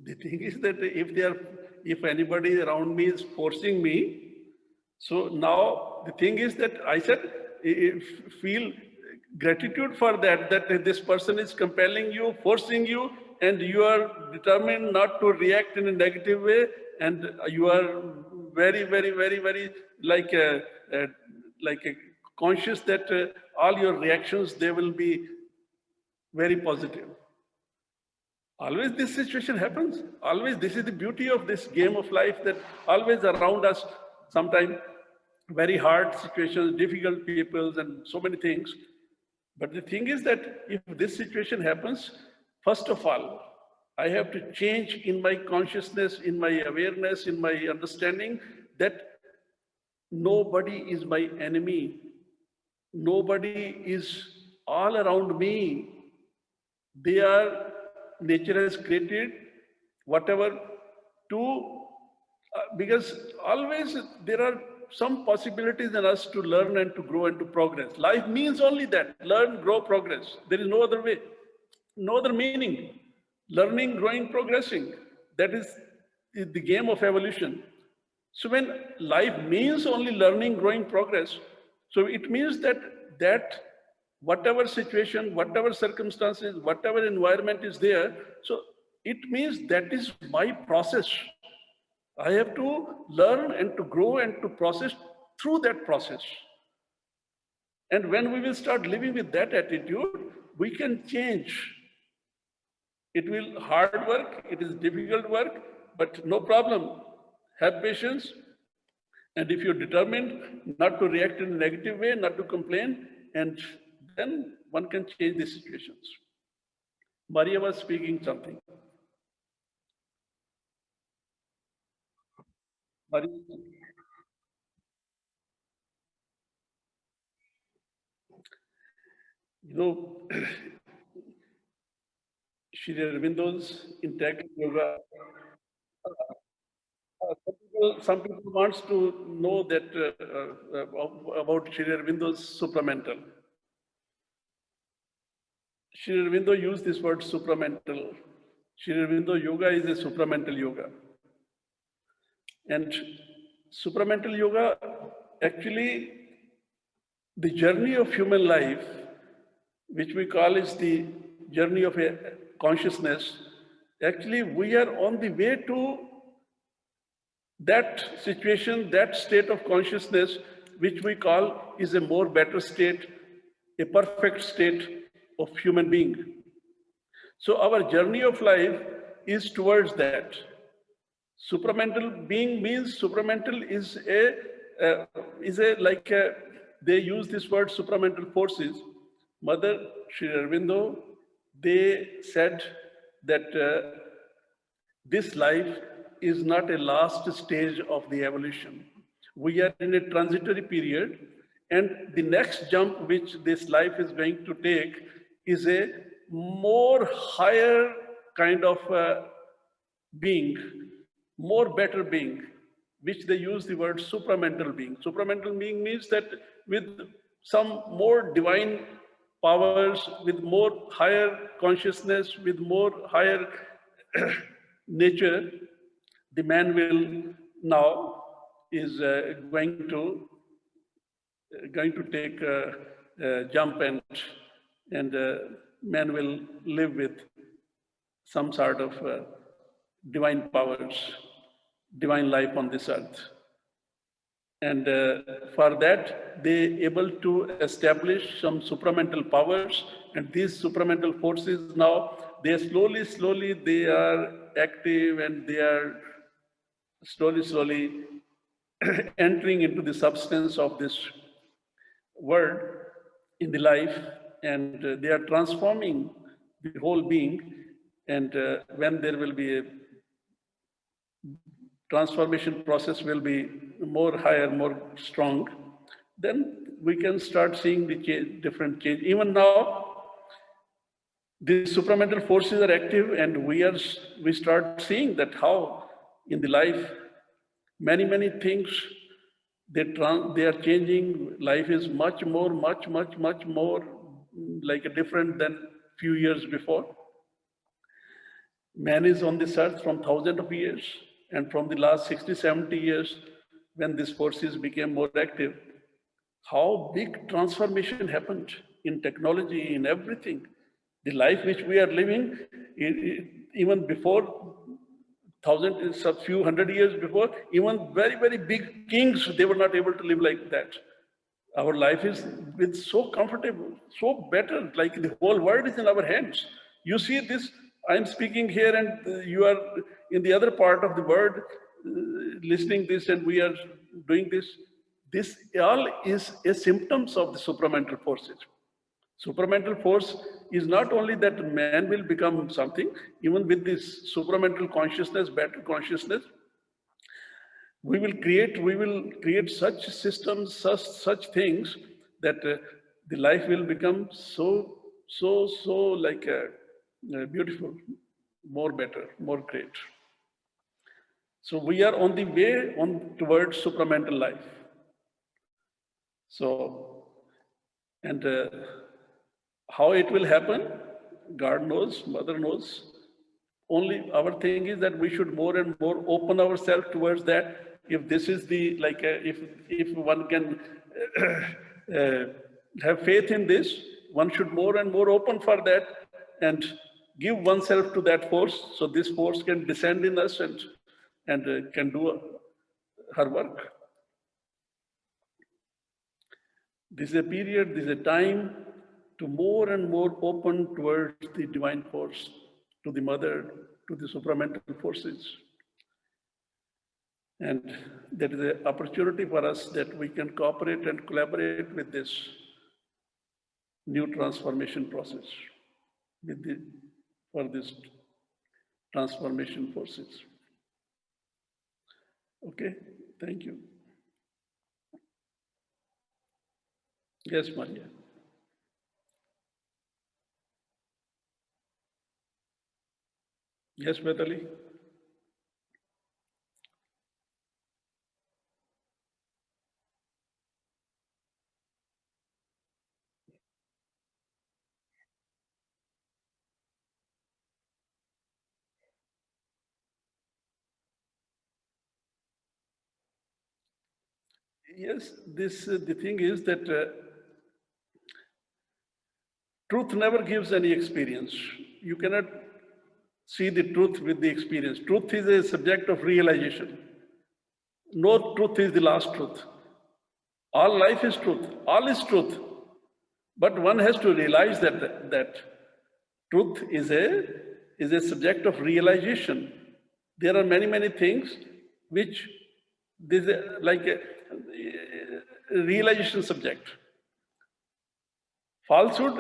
The thing is that if anybody around me is forcing me, so now the thing is that I said, feel gratitude for that, that this person is compelling you, forcing you, and you are determined not to react in a negative way, and you are very, very, very, very like a conscious that all your reactions, they will be very positive. Always this situation happens. Always this is the beauty of this game of life, that always around us, sometimes very hard situations, difficult peoples and so many things. But the thing is that if this situation happens, first of all, I have to change in my consciousness, in my awareness, in my understanding that nobody is my enemy. Nobody is all around me. They are, nature has created whatever to, because always there are some possibilities in us to learn and to grow and to progress. Life means only that, learn, grow, progress. There is no other way, no other meaning. Learning, growing, progressing. That is the game of evolution. So when life means only learning, growing, progress, so it means that whatever situation, whatever circumstances, whatever environment is there, so it means that is my process. I have to learn and to grow and to process through that process. And when we will start living with that attitude, we can change. It will hard work, it is difficult work, but no problem. Have patience And if you're determined not to react in a negative way, not to complain, and then one can change the situations. Maria was speaking something. Maria, you know, Shri Aurobindo's intact yoga. Some people wants to know that about Shri Aurobindo's supramental. Shri Aurobindo used this word supramental. Shri Aurobindo yoga is a supramental yoga. And supramental yoga, actually, the journey of human life, which we call is the journey of a consciousness, actually we are on the way to that situation, that state of consciousness, which we call is a more better state, a perfect state of human being. So our journey of life is towards that. Supramental being means supramental is they use this word supramental forces. Mother Sri Aurobindo, they said that this life is not a last stage of the evolution. We are in a transitory period, and the next jump which this life is going to take is a more higher kind of being, more better being, which they use the word supramental being. Supramental being means that with some more divine powers, with more higher consciousness, with more higher nature, the man will now is going to take a jump, and man will live with some sort of divine powers, divine life on this earth. And for that, they able to establish some supramental powers, and these supramental forces now, they slowly, they are active, and they are slowly entering into the substance of this world in the life, and they are transforming the whole being. And when there will be a transformation process will be more higher, more strong, then we can start seeing the different change. Even now, the supramental forces are active, and we start seeing that how in the life many things they are changing. Life is much more like a different than few years before. Man is on this earth from thousands of years, and from the last 60, 70 years, when these forces became more active, how big transformation happened in technology, in everything. The life which we are living, even before thousands, a few hundred years before, even very big kings, they were not able to live like that. Our life is with so comfortable, so better, like the whole world is in our hands. You see this, I'm speaking here, and you are in the other part of the world listening this, and we are doing this. This all is a symptoms of the supramental forces. Supramental force is not only that man will become something, even with this supramental consciousness, better consciousness, we will create such systems, such things that the life will become so like beautiful, more better, more great. So we are on the way towards supramental life. So, and how it will happen, God knows, Mother knows. Only our thing is that we should more and more open ourselves towards that. If this is the, like, if one can have faith in this, one should more and more open for that and give oneself to that force, so this force can descend in us and can do her work. This is a period, this is a time to more and more open towards the divine force, to the mother, to the supramental forces. And that is an opportunity for us that we can cooperate and collaborate with this new transformation process, for this transformation forces. Okay, thank you. Yes, Maria. Yes, Betali. Yes, the thing is that truth never gives any experience. You cannot see the truth with the experience. Truth is a subject of realization. No truth is the last truth. All life is truth. All is truth. But one has to realize that truth is a subject of realization. There are many things which this is like a realization subject. Falsehood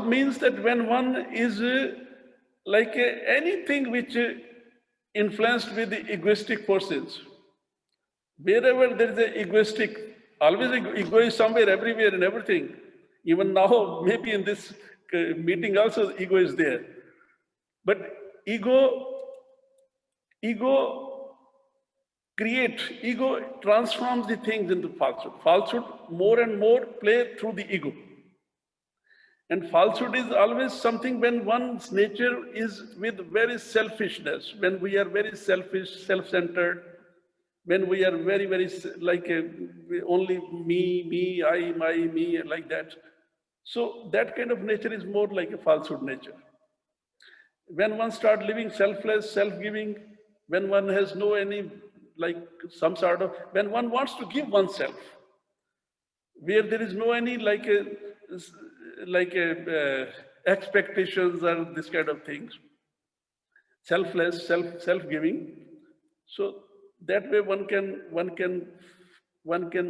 means that when one is anything which influenced with the egoistic forces. Wherever there is a egoistic, always ego is somewhere, everywhere, and everything. Even now, maybe in this meeting also, ego is there. But ego transforms the things into falsehood. Falsehood more and more play through the ego. And falsehood is always something when one's nature is with very selfishness, when we are very selfish, self-centered, when we are very only me, I, my, me, like that. So that kind of nature is more like a falsehood nature. When one starts living selfless, self-giving, when one has no any, when one wants to give oneself, where there is no any expectations or this kind of things, selfless, self-giving. So that way one can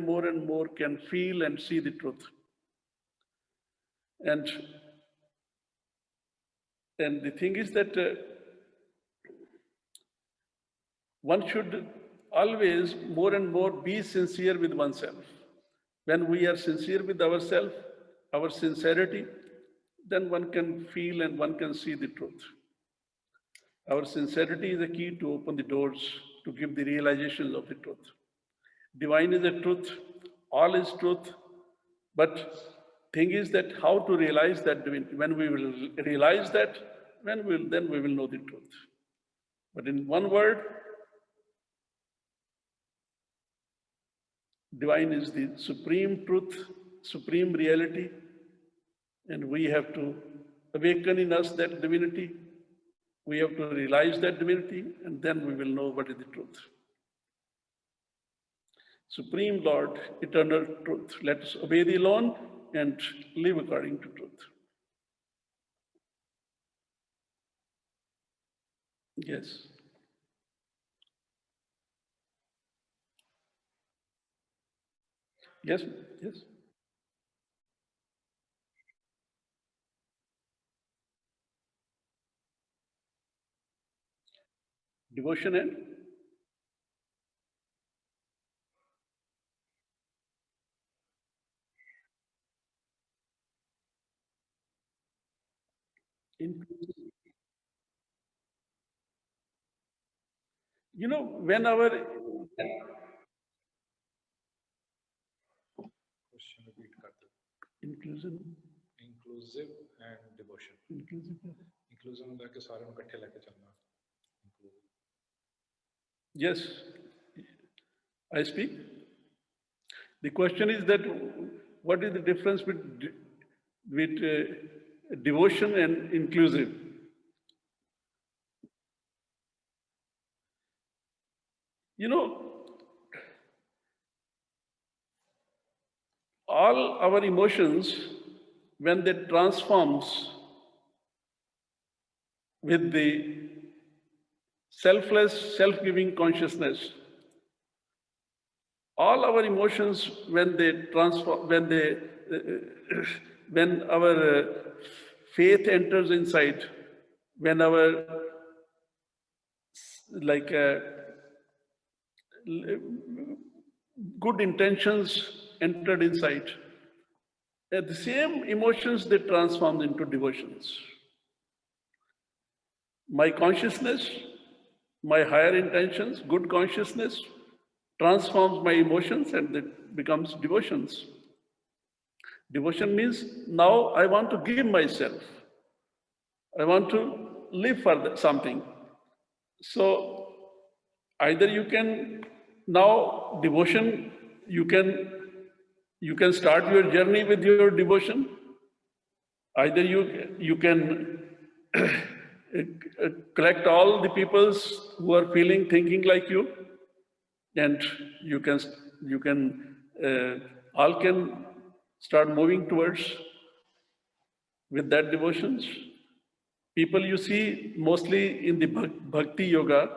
more and more can feel and see the truth. And the thing is that one should always more and more be sincere with oneself. When we are sincere with ourselves, our sincerity, then one can feel and one can see the truth. Our sincerity is the key to open the doors to give the realizations of the truth. Divine is the truth, all is truth, but thing is that how to realize that divinity. When we will realize that, then we will know the truth. But in one word, divine is the supreme truth, supreme reality, and we have to awaken in us that divinity. We have to realize that divinity, and then we will know what is the truth. Supreme Lord, eternal truth, let us obey thee alone and live according to truth. Yes. Yes, yes. Devotion and inclusive. You know, when our Question repeat कर दो. inclusion, Inclusive and devotion. inclusive. Inclusion ਹੁੰਦਾ कि सारे ਨੂੰ इकट्ठे लेके चलना. Yes, I speak. The question is that what is the difference with devotion and inclusive? You know, all our emotions, when they transforms with the selfless, self-giving consciousness. All our emotions, when they transform, when our faith enters inside, when our like good intentions entered inside, the same emotions they transformed into devotions. My consciousness, my higher intentions, good consciousness transforms my emotions and it becomes devotions. Devotion means now I want to give myself. I want to live for something. So either you can now devotion, you can start your journey with your devotion. Either you can collect all the peoples who are feeling, thinking like you, and you can all can start moving towards with that devotions. People you see mostly in the bhakti yoga,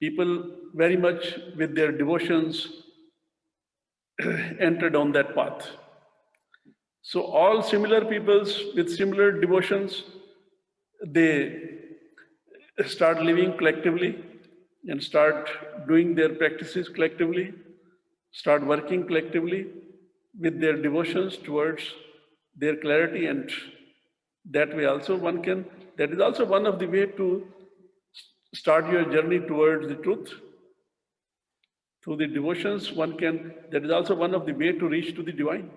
people very much with their devotions entered on that path. So all similar peoples with similar devotions, they start living collectively and start doing their practices collectively, start working collectively with their devotions towards their clarity, and that way also one can, that is also one of the way to start your journey towards the truth. Through the devotions one can, that is also one of the way to reach to the divine,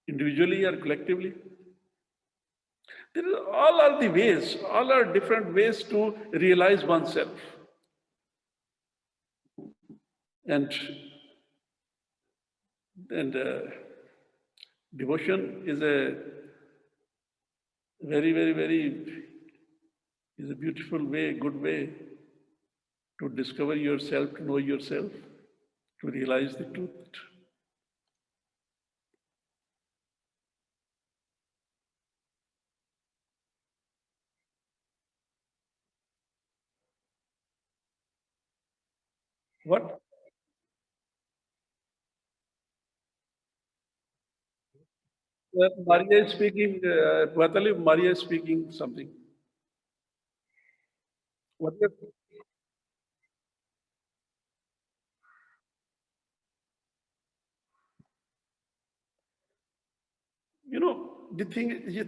individually or collectively. All are the ways, all are different ways to realize oneself. And devotion is a very is a beautiful way, good way to discover yourself, to know yourself, to realize the truth. What? Maria is speaking, Vatali, Maria is speaking something. What? You know, the thing is,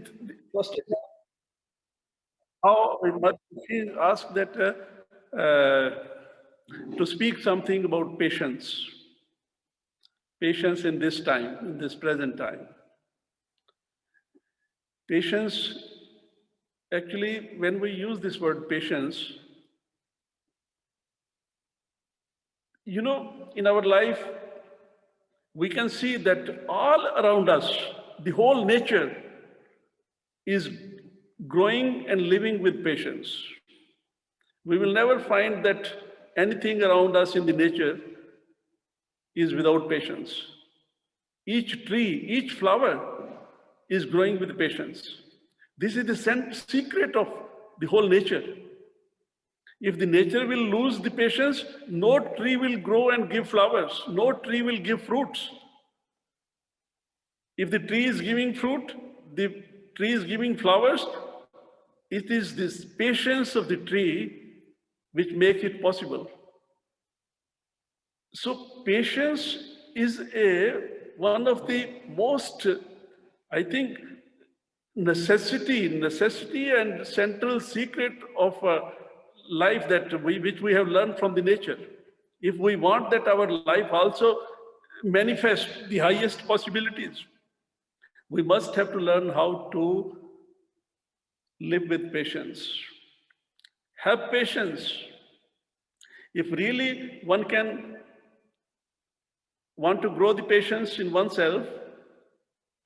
first, how she asked that to speak something about patience. Patience in this time, in this present time. Patience, actually, when we use this word patience, you know, in our life, we can see that all around us, the whole nature is growing and living with patience. We will never find that anything around us in the nature is without patience. Each tree, each flower is growing with patience. This is the secret of the whole nature. If the nature will lose the patience, no tree will grow and give flowers, no tree will give fruits. If the tree is giving fruit, the tree is giving flowers, it is this patience of the tree which makes it possible. So patience is one of the most, I think, necessity and central secret of life that which we have learned from the nature. If we want that our life also manifest the highest possibilities, we must have to learn how to live with patience. Have patience. If really one can want to grow the patience in oneself,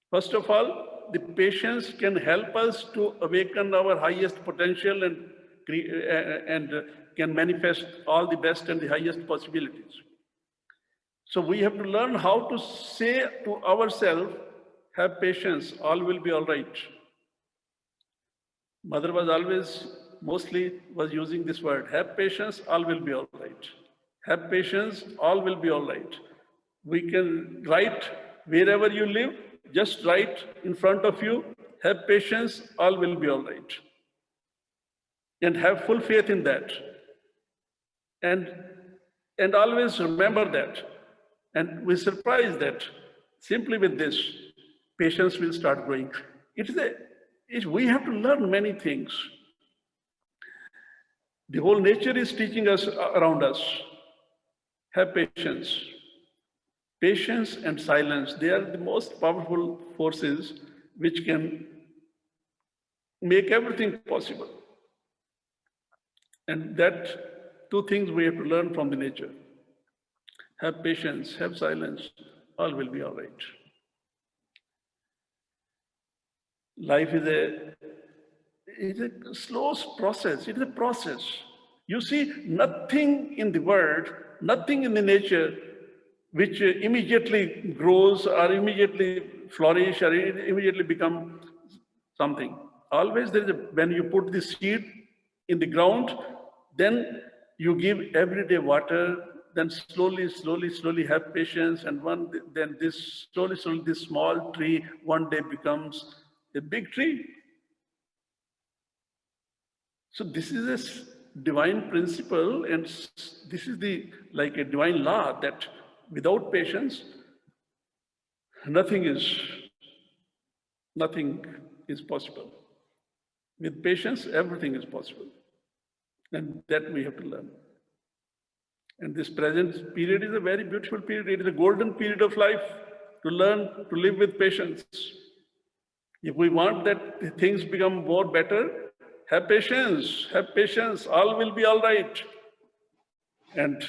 first of all, the patience can help us to awaken our highest potential and can manifest all the best and the highest possibilities. So we have to learn how to say to ourselves, have patience, all will be all right. Mother was always mostly was using this word, have patience, all will be all right. Have patience, all will be all right. We can write wherever you live, just write in front of you, have patience, all will be all right. And have full faith in that. And, and always remember that. And we're surprised that simply with this, patience will start growing. We have to learn many things. The whole nature is teaching us around us. Have patience. Patience and silence, they are the most powerful forces which can make everything possible. And that two things we have to learn from the nature. Have patience, have silence, all will be all right. Life is a slow process. It is a process. You see, nothing in the world, nothing in the nature which immediately grows or immediately flourish or immediately become something. Always there is when you put the seed in the ground, then you give everyday water, then slowly have patience, and then this slowly this small tree one day becomes a big tree. So this is a divine principle, and this is like a divine law that without patience, nothing is possible. With patience, everything is possible. And that we have to learn. And this present period is a very beautiful period. It is a golden period of life to learn to live with patience. If we want that things become more better, have patience, all will be all right. And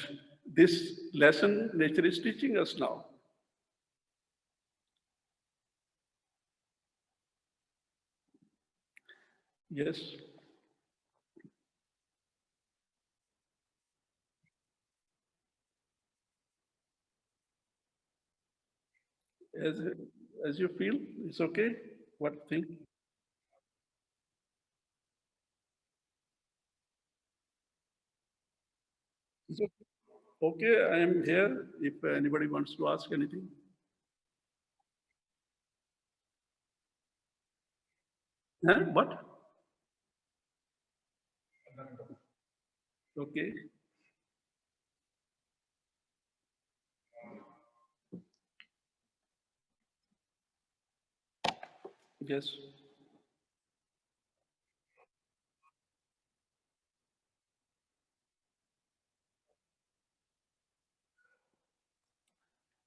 this lesson nature is teaching us now. Yes. As, as you feel, it's okay. What thing? It's okay. Okay, I am here if anybody wants to ask anything. Huh? What? Okay. Yes.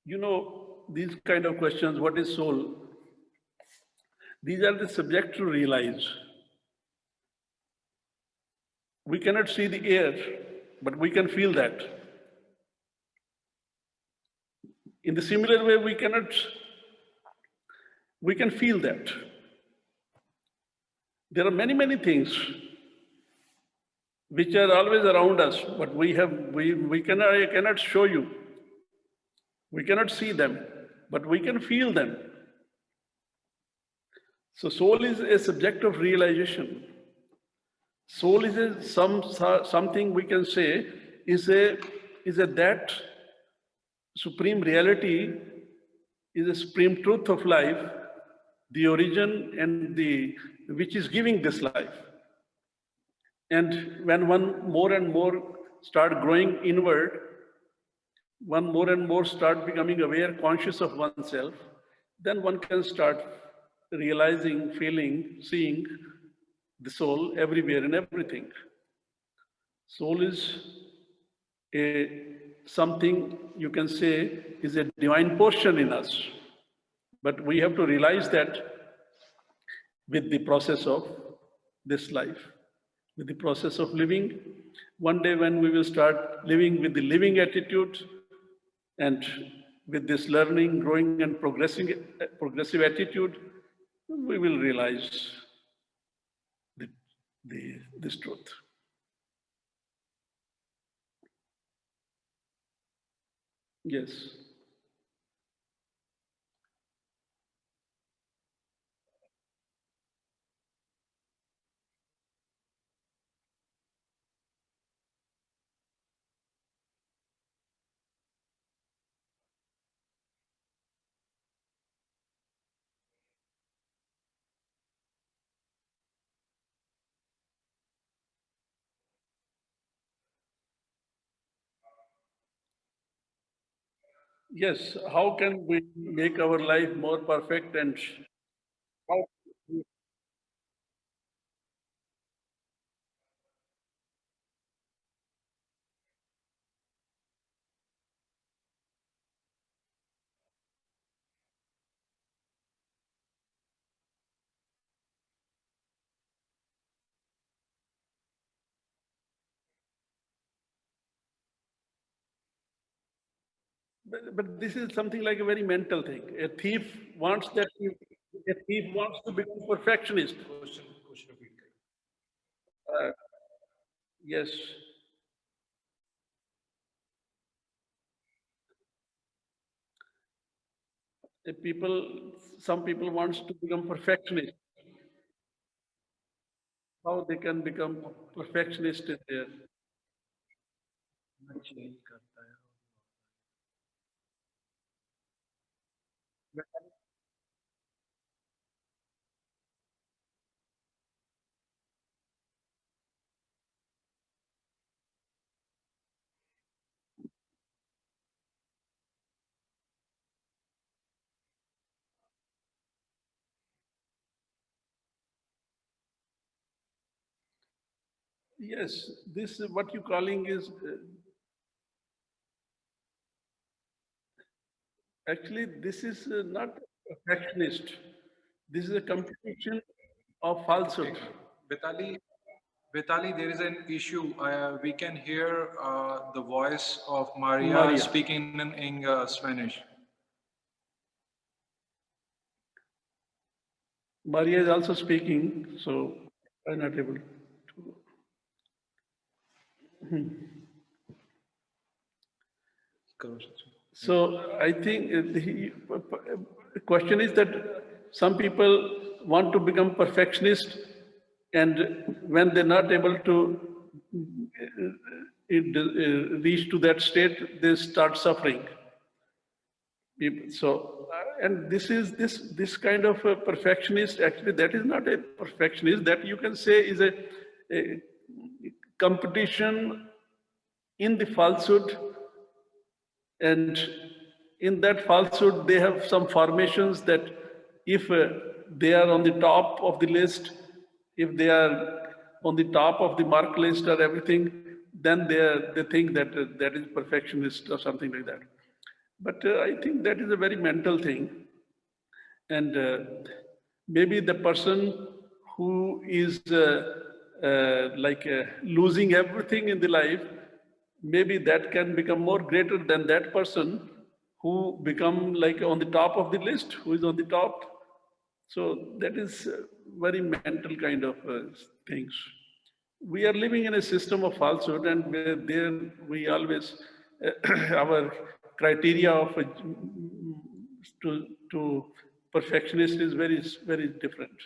You know, these kind of questions, what is soul? These are the subject to realize. We cannot see the air, but we can feel that. In the similar way, we can feel that. There are many things which are always around us, but I cannot show you. We cannot see them, but we can feel them. So soul is a subject of realization. Soul is something we can say is a that supreme reality, is a supreme truth of life, the origin and which is giving this life. And when one more and more start growing inward, one more and more start becoming aware, conscious of oneself, then one can start realizing, feeling, seeing the soul everywhere and everything. Soul is something you can say is a divine portion in us. But we have to realize that with the process of this life, with the process of living. One day when we will start living with the living attitude and with this learning, growing and progressive attitude, we will realize this truth. Yes. Yes, how can we make our life more perfect and how? But this is something like a very mental thing. A thief wants that. A thief wants to become perfectionist. Question repeat करें. Uh, yes. Some people wants to become perfectionist. How they can become perfectionist in their. Yes, this is what you calling is actually this is not perfectionist. This is a competition of falsehood. Vitali, Vitali, there is an issue. We can hear the voice of Maria Maria. speaking in Spanish. Maria is also speaking, so I'm not able to. So I think the question is that some people want to become perfectionist, and when they're not able to reach to that state, they start suffering. So, and this kind of a perfectionist. Actually, that is not a perfectionist. That you can say is a competition in the falsehood, and in that falsehood they have some formations that if they are on the top of the list, if they are on the top of the mark list or everything, then they think that that is perfectionist or something like that. But I think that is a very mental thing. And maybe the person who is losing everything in the life, maybe that can become more greater than that person who become like on the top of the list, who is on the top. So that is very mental kind of things. We are living in a system of falsehood, and there we always our criteria of to perfectionist is very different.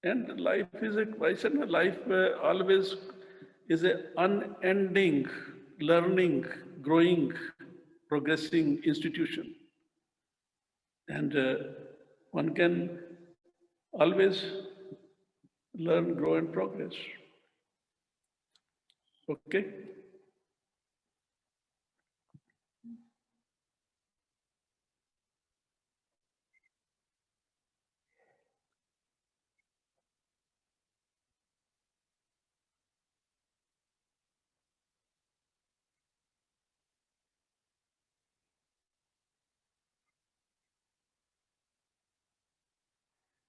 And life is a, I said, life always is a unending, learning, growing, progressing institution. And one can always learn, grow, and progress. Okay?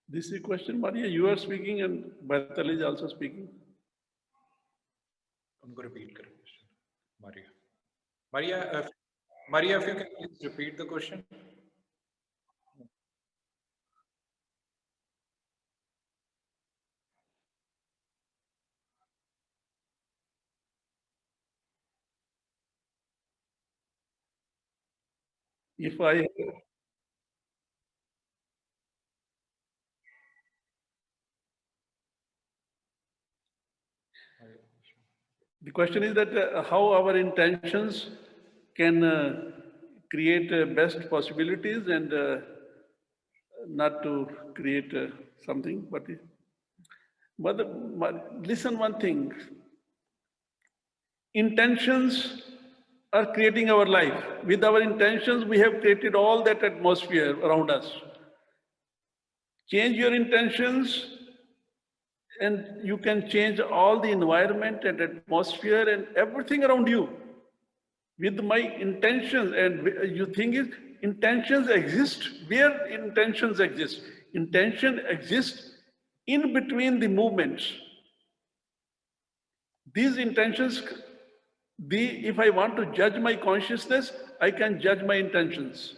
This is a question, Maria. You are speaking, and Baital is also speaking. उनको repeat करें question. Maria. Maria, Maria, if you can please repeat the question. If I, the question is that how our intentions can create best possibilities and not to create something, but but listen one thing. Intentions are creating our life. With our intentions, we have created all that atmosphere around us. Change your intentions, and you can change all the environment and atmosphere and everything around you. With my intentions, and you think is intentions exist. Where intentions exist? Intention exists in between the movements. These intentions, if I want to judge my consciousness, I can judge my intentions.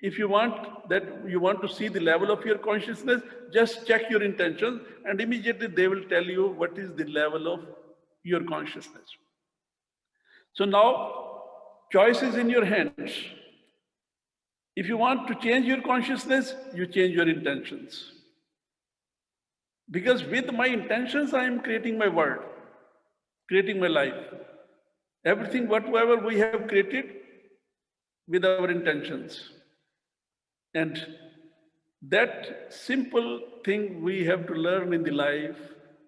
If you want to see the level of your consciousness, just check your intentions, and immediately they will tell you what is the level of your consciousness. So now, choice is in your hands. If you want to change your consciousness, you change your intentions. Because with my intentions, I am creating my world, creating my life. Everything, whatever we have created with our intentions. And that simple thing we have to learn in the life,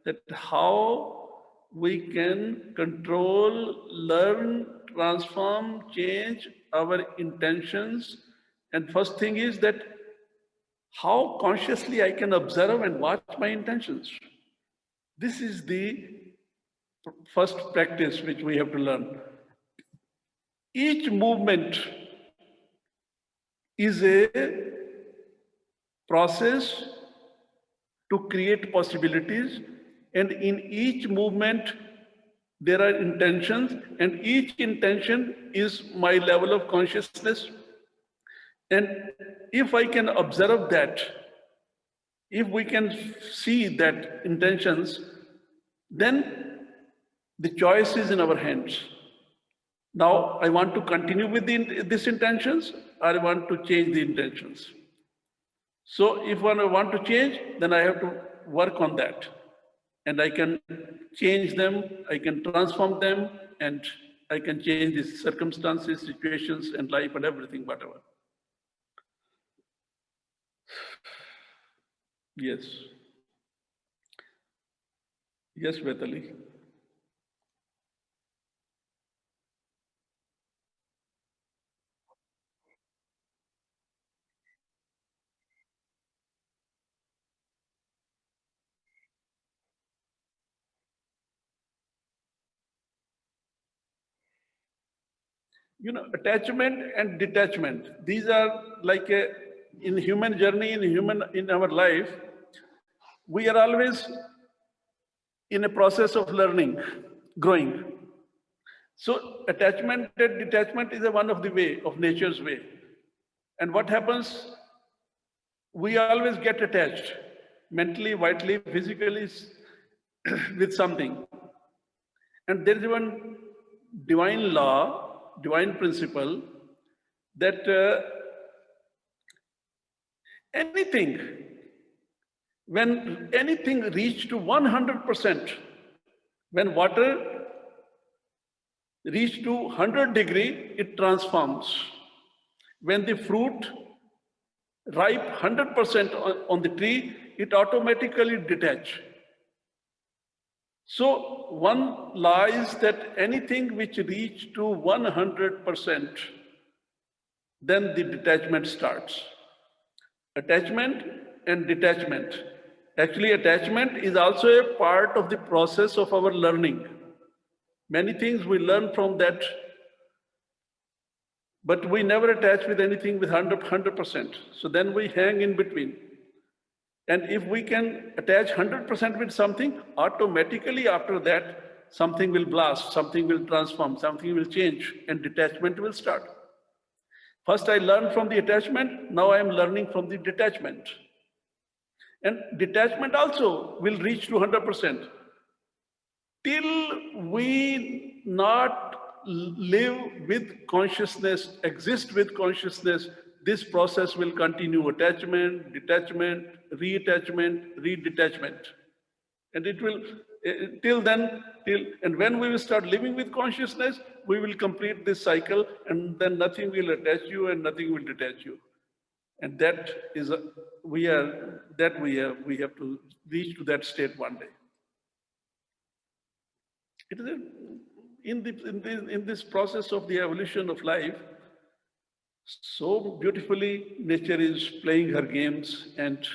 that how we can control, learn, transform, change our intentions. And first thing is that how consciously I can observe and watch my intentions. This is the first practice which we have to learn. Each movement is a process to create possibilities, and in each movement there are intentions, and each intention is my level of consciousness. And if I can observe that, if we can see that intentions, then the choice is in our hands. Now, I want to continue with these intentions, or I want to change the intentions. So if I want to change, then I have to work on that. And I can change them, I can transform them, and I can change the circumstances, situations, and life and everything, whatever. Yes. Yes, Vetali. Attachment and detachment. These are like in human journey, in our life, we are always in a process of learning, growing. So attachment and detachment is one of the way of nature's way. And what happens? We always get attached mentally, vitally, physically with something. And there is one divine law, divine principle that when anything reaches to 100%, when water reaches to 100 degree, it transforms. When the fruit ripe 100% on the tree, it automatically detaches. So one law is that anything which reaches to 100%, then the detachment starts. Attachment and detachment. Actually, attachment is also a part of the process of our learning. Many things we learn from that, but we never attach with anything with 100%. So then we hang in between. And if we can attach 100% with something, automatically after that, something will blast, something will transform, something will change, and detachment will start. First, I learned from the attachment, now I am learning from the detachment. And detachment also will reach to 100%. Till we not live with consciousness, exist with consciousness, this process will continue: attachment, detachment, reattachment, redetachment. And it will, and when we will start living with consciousness, we will complete this cycle, and then nothing will attach you and nothing will detach you. And that is, we have to reach to that state one day. It is in this process of the evolution of life, so beautifully nature is playing her games, and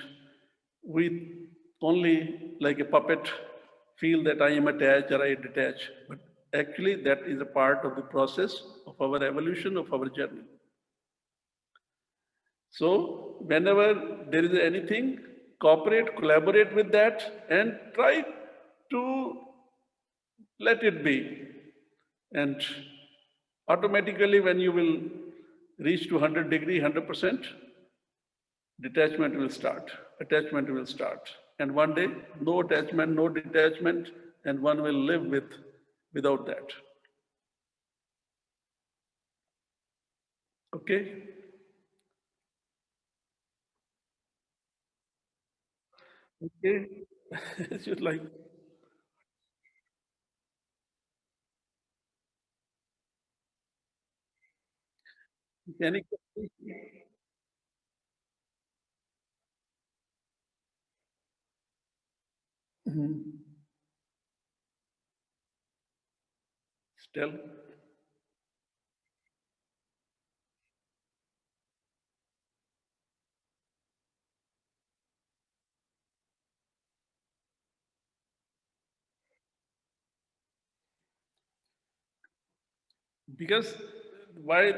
we only like a puppet feel that I am attached or I detach. But actually, that is a part of the process of our evolution, of our journey. So, whenever there is anything, cooperate, collaborate with that, and try to let it be. And automatically, when you will reach to 100 degree, 100%, detachment will start, attachment will start. And one day, no attachment, no detachment, and one will live without that. Okay? Okay. It's just like, any. Mhm. Still, because why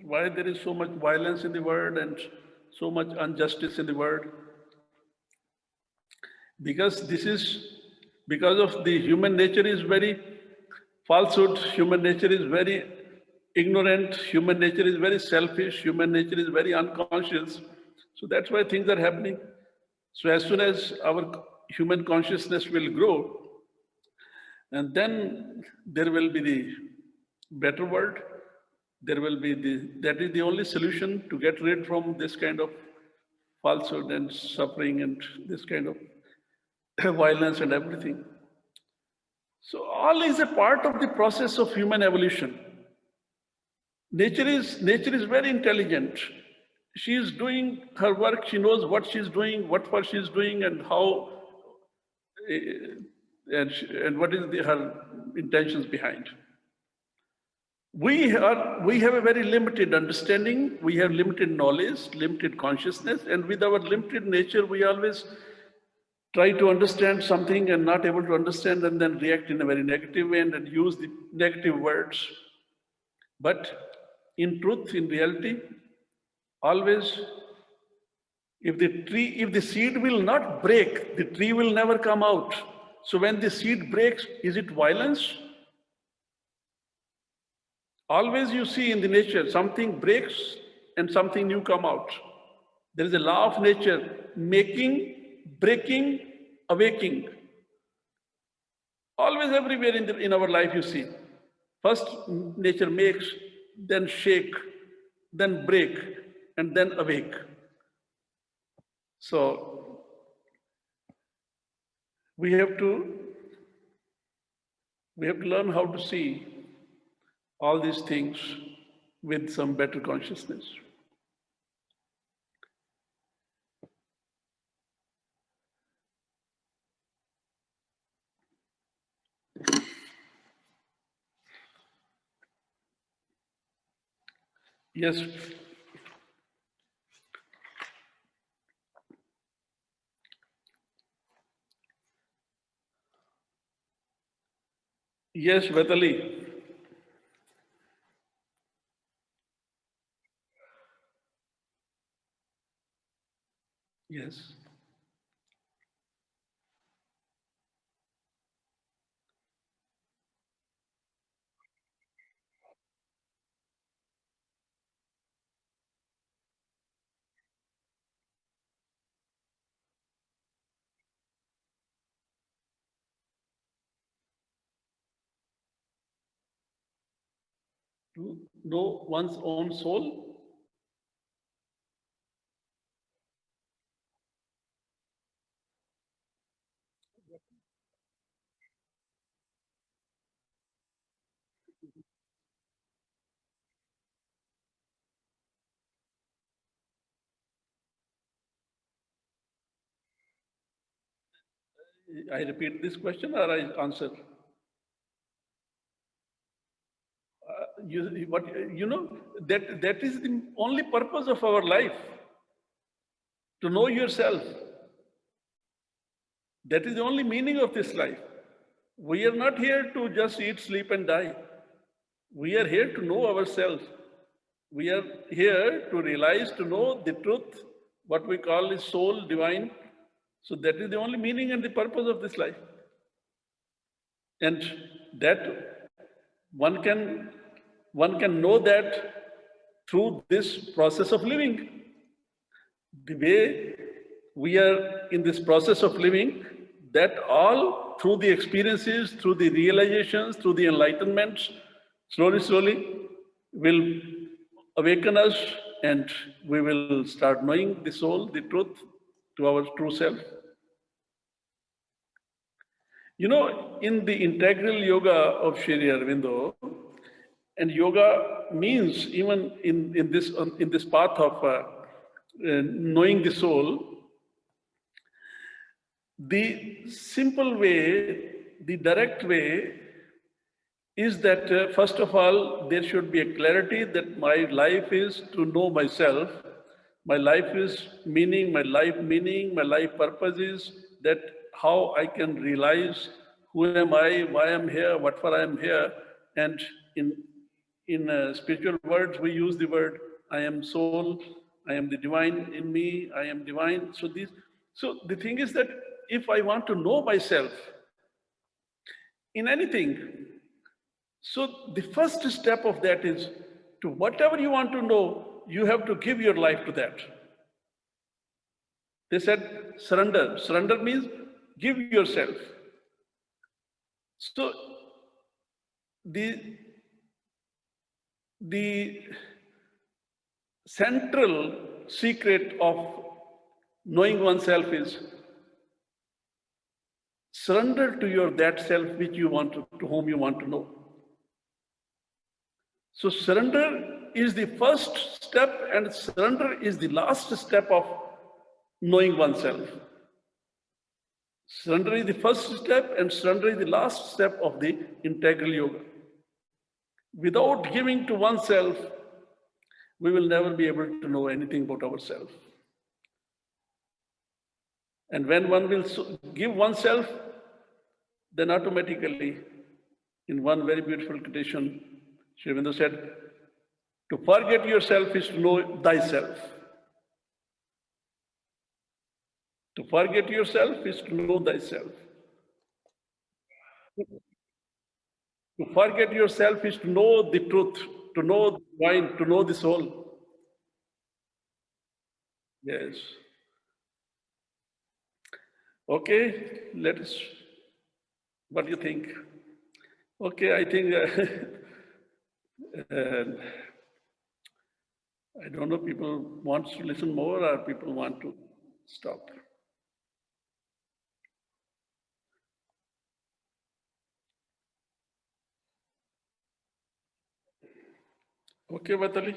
why there is so much violence in the world and so much injustice in the world? Because this is because of the human nature is very falsehood, human nature is very ignorant, human nature is very selfish, human nature is very unconscious. So that's why things are happening. So as soon as our human consciousness will grow, and then there will be the better world. There will be that is the only solution to get rid from this kind of falsehood and suffering and this kind of violence and everything. So all is a part of the process of human evolution. Nature is very intelligent. She is doing her work. She knows what she's doing, what for she's doing, and how, and what is her intentions behind. We have a very limited understanding. We have limited knowledge, limited consciousness, and with our limited nature, we always try to understand something and not able to understand, and then react in a very negative way and use the negative words. But in truth, in reality, always, if the seed will not break, the tree will never come out. So when the seed breaks, is it violence? Always you see in the nature, something breaks and something new come out. There is a law of nature, making, breaking, awaking. Always everywhere in our life you see. First nature makes, then shake, then break, and then awake. So we have to learn how to see all these things with some better consciousness. Yes, yes, Vetali. Yes. To know one's own soul. I repeat this question or I answer? That is the only purpose of our life, to know yourself. That is the only meaning of this life. We are not here to just eat, sleep, and die. We are here to know ourselves. We are here to realize, to know the truth, what we call is soul, divine. So that is the only meaning and the purpose of this life. And that one can know that through this process of living. The way we are in this process of living, that all through the experiences, through the realizations, through the enlightenments, slowly will awaken us, and we will start knowing the soul, the truth, to our true self. In the integral yoga of Sri Aurobindo, and yoga means even in this path of knowing the soul, the simple way, the direct way is that first of all, there should be a clarity that my life is to know myself. My life is meaning, my life purpose is that how I can realize who am I, why I'm here, what for I am here. And in spiritual words, we use the word I am soul, I am the divine in me, I am divine. So the thing is that if I want to know myself in anything, so the first step of that is to whatever you want to know, you have to give your life to that. They said surrender. Surrender means give yourself. So the central secret of knowing oneself is surrender to your that self which you want to whom you want to know. So surrender is the first step, and surrender is the last step of knowing oneself. Surrender is the first step, and surrender is the last step of the integral yoga. Without giving to oneself, we will never be able to know anything about ourselves. And when one will give oneself, then automatically, in one very beautiful quotation, Sri Aurobindo said, to forget yourself is to know thyself. To forget yourself is to know thyself. To forget yourself is to know the truth, to know the divine, to know the soul. Yes. Okay, let us, what do you think? Okay, I think, I don't know, people want to listen more or people want to stop. Okay, Vatali?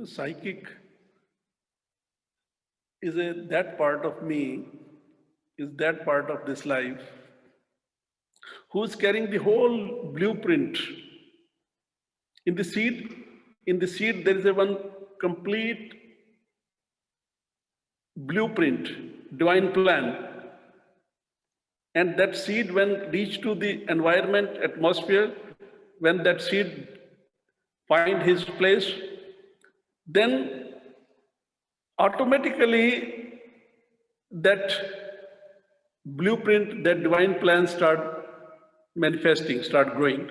Psychic is that part of me, is that part of this life, who's carrying the whole blueprint. In the seed, there is a one complete blueprint, divine plan. And that seed, when reach to the environment, atmosphere, when that seed find his place, then automatically that blueprint, that divine plan start manifesting, start growing.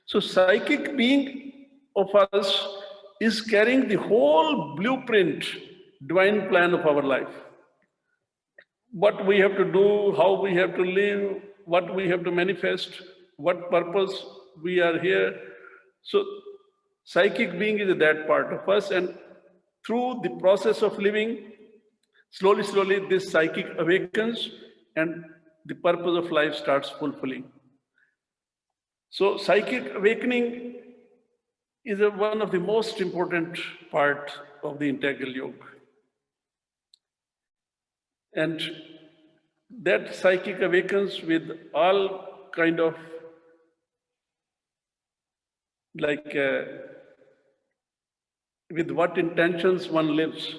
So psychic being of us is carrying the whole blueprint, divine plan of our life. What we have to do, how we have to live, what we have to manifest, what purpose we are here. So psychic being is that part of us, and through the process of living, slowly, this psychic awakens and the purpose of life starts fulfilling. So psychic awakening is one of the most important part of the integral yoga. And that psychic awakens with all kind of with what intentions one lives.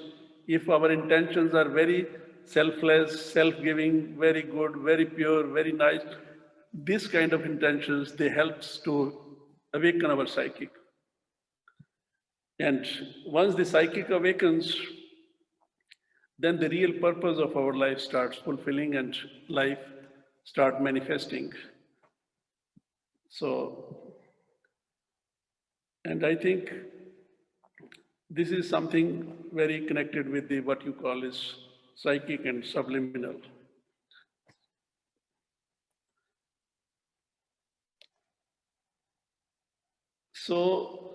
If our intentions are very selfless, self-giving, very good, very pure, very nice, this kind of intentions, they helps to awaken our psychic. And once the psychic awakens, then the real purpose of our life starts fulfilling and life start manifesting. So, and I think this is something very connected with the what you call is psychic and subliminal. So,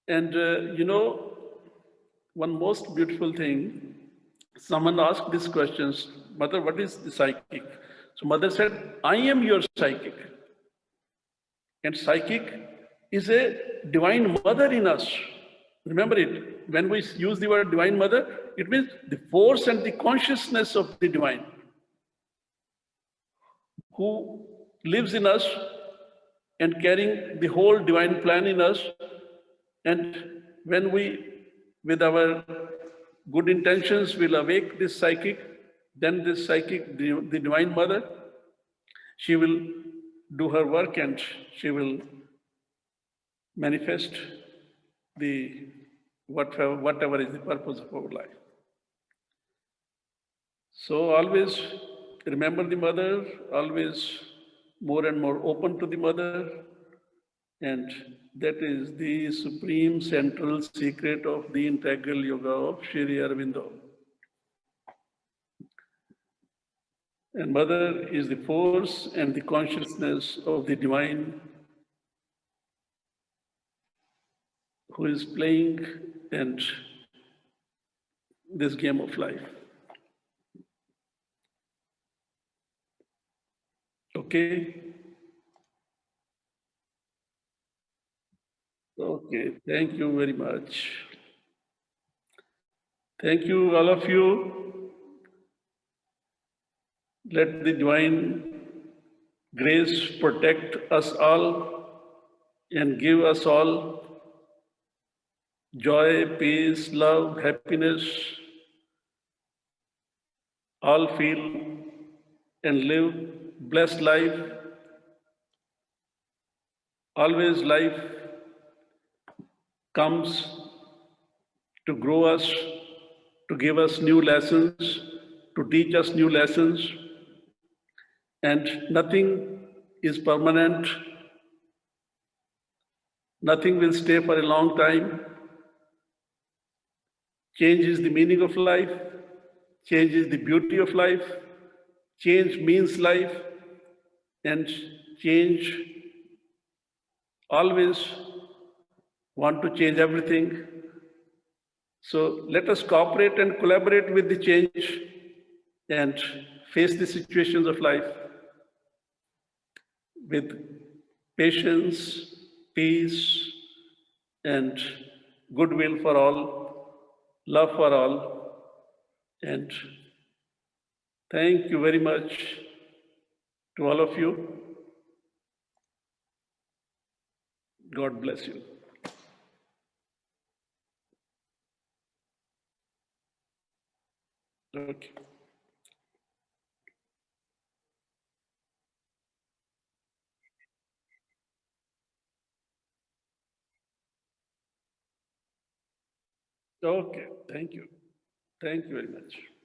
and one most beautiful thing, someone asked these questions, Mother, what is the psychic? So Mother said, I am your psychic. And psychic is a divine mother in us. Remember it, when we use the word divine mother, it means the force and the consciousness of the divine who lives in us and carrying the whole divine plan in us. And when we, with our good intentions, will awake this psychic, then this psychic, the divine mother, she will do her work and she will manifest the whatever is the purpose of our life. So always remember the mother, always more and more open to the mother, and that is the supreme central secret of the integral yoga of Sri Aurobindo. And mother is the force and the consciousness of the divine who is playing and this game of life. Okay? Okay, thank you very much. Thank you, all of you. Let the divine grace protect us all and give us all joy, peace, love, happiness. All feel and live blessed life. Always life comes to grow us, to give us new lessons, to teach us new lessons. And nothing is permanent. Nothing will stay for a long time. Change is the meaning of life. Change is the beauty of life. Change means life. And change always want to change everything. So let us cooperate and collaborate with the change and face the situations of life with patience, peace, and goodwill for all, love for all. And thank you very much to all of you. God bless you. Okay. Okay, thank you. Thank you very much.